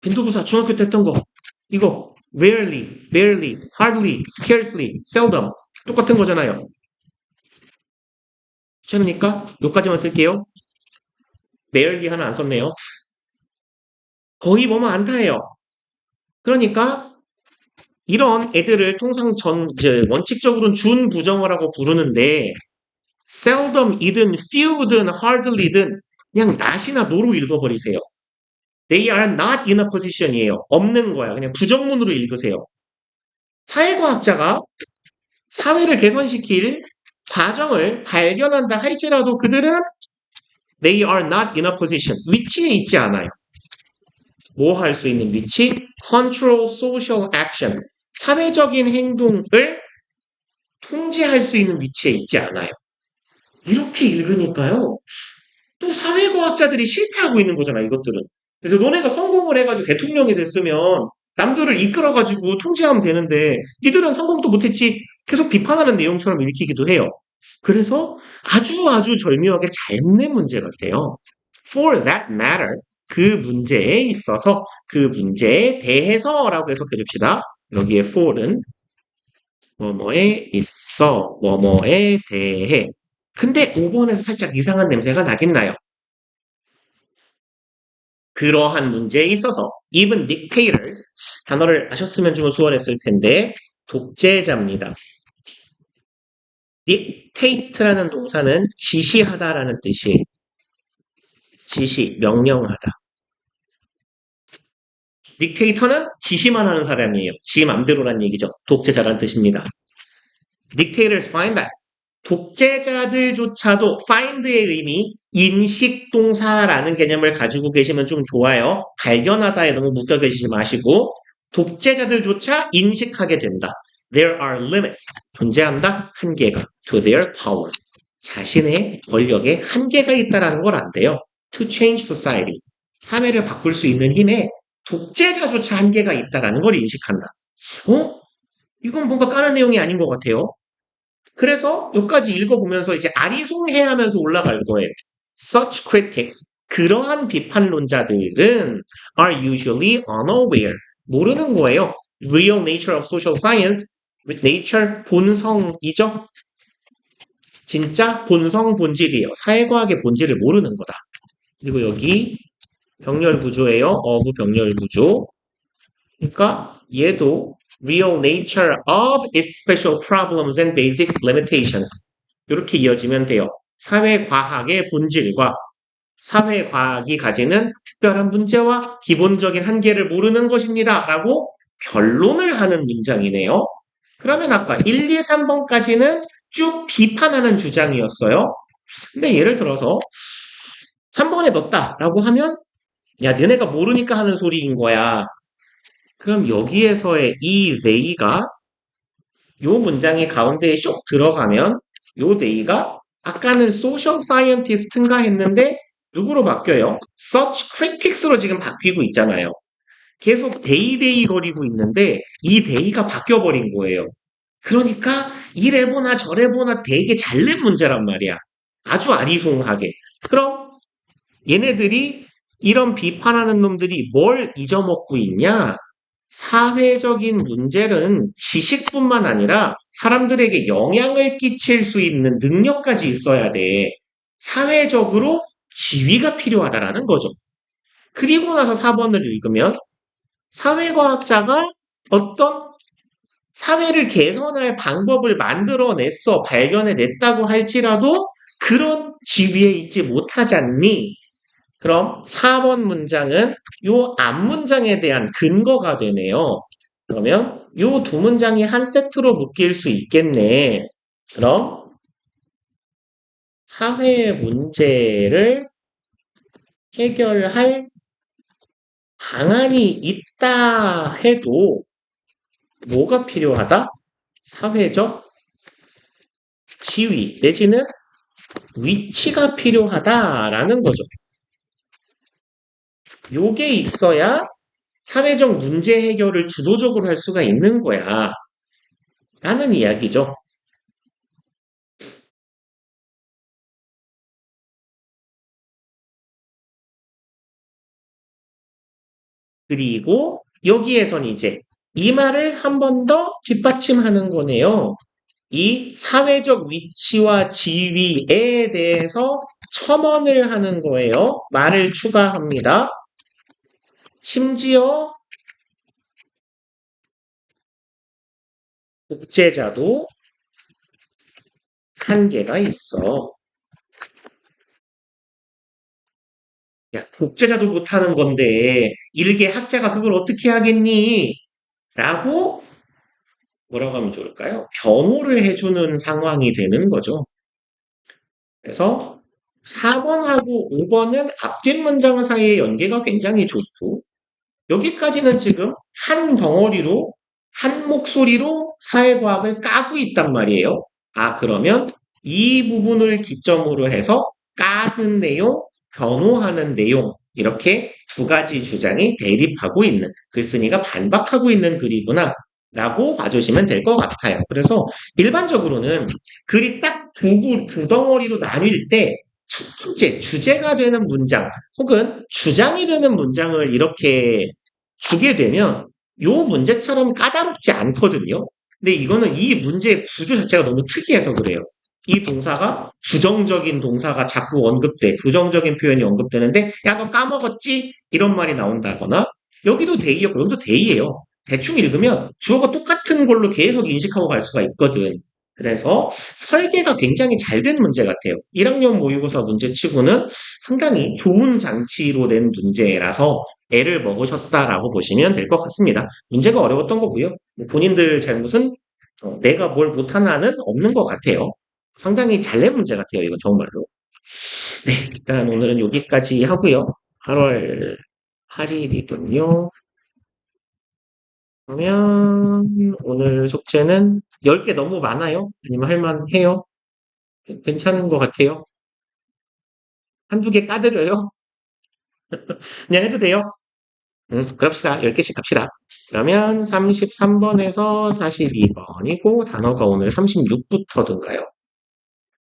빈도부사 중학교 때 했던 거. 이거 rarely, barely, hardly, scarcely, seldom 똑같은 거잖아요. 괜찮으니까 여기까지만 쓸게요. barely 하나 안 썼네요. 거의 뭐만 안타예요. 그러니까 이런 애들을 통상 이제 원칙적으로는 준부정어라고 부르는데 seldom이든 few든 hardly든 그냥 not이나 no로 읽어버리세요. They are not in a position이에요. 없는 거야. 그냥 부정문으로 읽으세요. 사회과학자가 사회를 개선시킬 과정을 발견한다 할지라도 그들은 they are not in a position. 위치에 있지 않아요. 뭐 할 수 있는 위치? control social action. 사회적인 행동을 통제할 수 있는 위치에 있지 않아요. 이렇게 읽으니까요. 또 사회과학자들이 실패하고 있는 거잖아, 이것들은. 그래서 너네가 성공을 해가지고 대통령이 됐으면 남들을 이끌어가지고 통제하면 되는데 니들은 성공도 못했지 계속 비판하는 내용처럼 읽히기도 해요. 그래서 아주 절묘하게 잘 낸 문제 같아요. For that matter, 그 문제에 있어서, 그 문제에 대해서라고 해석해 줍시다. 여기에 for는 뭐뭐에 있어, 뭐뭐에 대해. 근데 5번에서 살짝 이상한 냄새가 나긴 나요. 그러한 문제에 있어서 even dictators, 단어를 아셨으면 좀 수월했을 텐데 독재자입니다. dictate라는 동사는 지시하다라는 뜻이에요. 지시, 명령하다. 딕테이터는 지시만 하는 사람이에요. 지 맘대로란 얘기죠. 독재자란 뜻입니다. Dictators find that. 독재자들조차도 find의 의미 인식동사라는 개념을 가지고 계시면 좀 좋아요. 발견하다에 너무 묶여 계시지 마시고 독재자들조차 인식하게 된다. There are limits. 존재한다. 한계가. To their power. 자신의 권력에 한계가 있다는 걸 안돼요. To change society. 사회를 바꿀 수 있는 힘에 독재자조차 한계가 있다는 걸 인식한다. 이건 뭔가 까는 내용이 아닌 것 같아요. 그래서 여기까지 읽어보면서 이제 아리송해하면서 올라갈 거예요. Such critics, 그러한 비판론자들은 are usually unaware, 모르는 거예요. Real nature of social science, nature, 본성이죠. 진짜 본성 본질이에요. 사회과학의 본질을 모르는 거다. 그리고 여기 병렬 구조예요. of 병렬 구조. 그러니까 얘도 real nature of its special problems and basic limitations. 이렇게 이어지면 돼요. 사회과학의 본질과 사회과학이 가지는 특별한 문제와 기본적인 한계를 모르는 것입니다. 라고 변론을 하는 문장이네요. 그러면 아까 1, 2, 3번까지는 쭉 비판하는 주장이었어요. 근데 예를 들어서 3번에 넣었다라고 하면 야, 너네가 모르니까 하는 소리인 거야. 그럼 여기에서의 이 they가 요 문장의 가운데에 쏙 들어가면 요 they가 아까는 social scientist인가 했는데 누구로 바뀌어요? such critics로 지금 바뀌고 있잖아요. 계속 they 거리고 있는데 이 they가 바뀌어버린 거예요. 그러니까 이래 보나 저래 보나 되게 잘 낸 문제란 말이야. 아주 아리송하게. 그럼 얘네들이 이런 비판하는 놈들이 뭘 잊어먹고 있냐? 사회적인 문제는 지식뿐만 아니라 사람들에게 영향을 끼칠 수 있는 능력까지 있어야 돼. 사회적으로 지위가 필요하다라는 거죠. 그리고 나서 4번을 읽으면 사회과학자가 어떤 사회를 개선할 방법을 만들어냈어, 발견해냈다고 할지라도 그런 지위에 있지 못하잖니? 그럼 4번 문장은 요 앞문장에 대한 근거가 되네요. 그러면 요 두 문장이 한 세트로 묶일 수 있겠네. 그럼 사회 문제를 해결할 방안이 있다 해도 뭐가 필요하다? 사회적 지위 내지는 위치가 필요하다라는 거죠. 요게 있어야 사회적 문제 해결을 주도적으로 할 수가 있는 거야. 라는 이야기죠. 그리고 여기에선 이제 이 말을 한 번 더 뒷받침하는 거네요. 이 사회적 위치와 지위에 대해서 첨언을 하는 거예요. 말을 추가합니다. 심지어 독재자도 한계가 있어. 야, 독재자도 못하는 건데 일개 학자가 그걸 어떻게 하겠니? 라고 뭐라고 하면 좋을까요? 변호를 해주는 상황이 되는 거죠. 그래서 4번하고 5번은 앞뒷 문장 사이의 연계가 굉장히 좋고 여기까지는 지금 한 덩어리로 한 목소리로 사회과학을 까고 있단 말이에요. 아, 그러면 이 부분을 기점으로 해서 까는 내용, 변호하는 내용 이렇게 두 가지 주장이 대립하고 있는 글쓴이가 반박하고 있는 글이구나 라고 봐주시면 될 것 같아요. 그래서 일반적으로는 글이 딱 두 덩어리로 나뉠 때 첫 번째 주제가 되는 문장 혹은 주장이 되는 문장을 이렇게 주게 되면 요 문제처럼 까다롭지 않거든요. 근데 이거는 이 문제의 구조 자체가 너무 특이해서 그래요. 이 동사가 부정적인 동사가 자꾸 언급돼. 부정적인 표현이 언급되는데 야, 너 까먹었지? 이런 말이 나온다거나 여기도 데이였고 여기도 데이예요. 대충 읽으면 주어가 똑같은 걸로 계속 인식하고 갈 수가 있거든. 그래서 설계가 굉장히 잘 된 문제 같아요. 1학년 모의고사 문제치고는 상당히 좋은 장치로 낸 문제라서 애를 먹으셨다라고 보시면 될 것 같습니다. 문제가 어려웠던 거고요. 본인들 잘못은 내가 뭘 못하나는 없는 것 같아요. 상당히 잘 낸 문제 같아요. 이거 정말로. 네, 일단 오늘은 여기까지 하고요. 8월 8일이군요. 그러면 오늘 숙제는 10개 너무 많아요? 아니면 할만해요? 괜찮은 것 같아요. 한두 개 까드려요? 그냥 해도 돼요? 그럽시다. 10개씩 갑시다. 그러면 33번에서 42번이고 단어가 오늘 36부터든가요?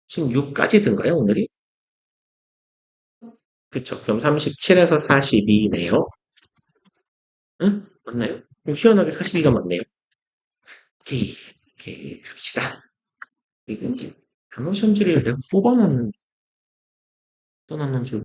16까지든가요, 오늘이? 그쵸. 그럼 37에서 42네요. 응? 맞나요? 희한하게 42가 맞네요. 오케이. 오케이. 갑시다. 그리고 단어 션지를 내가 뽑아놨는, 써놨는지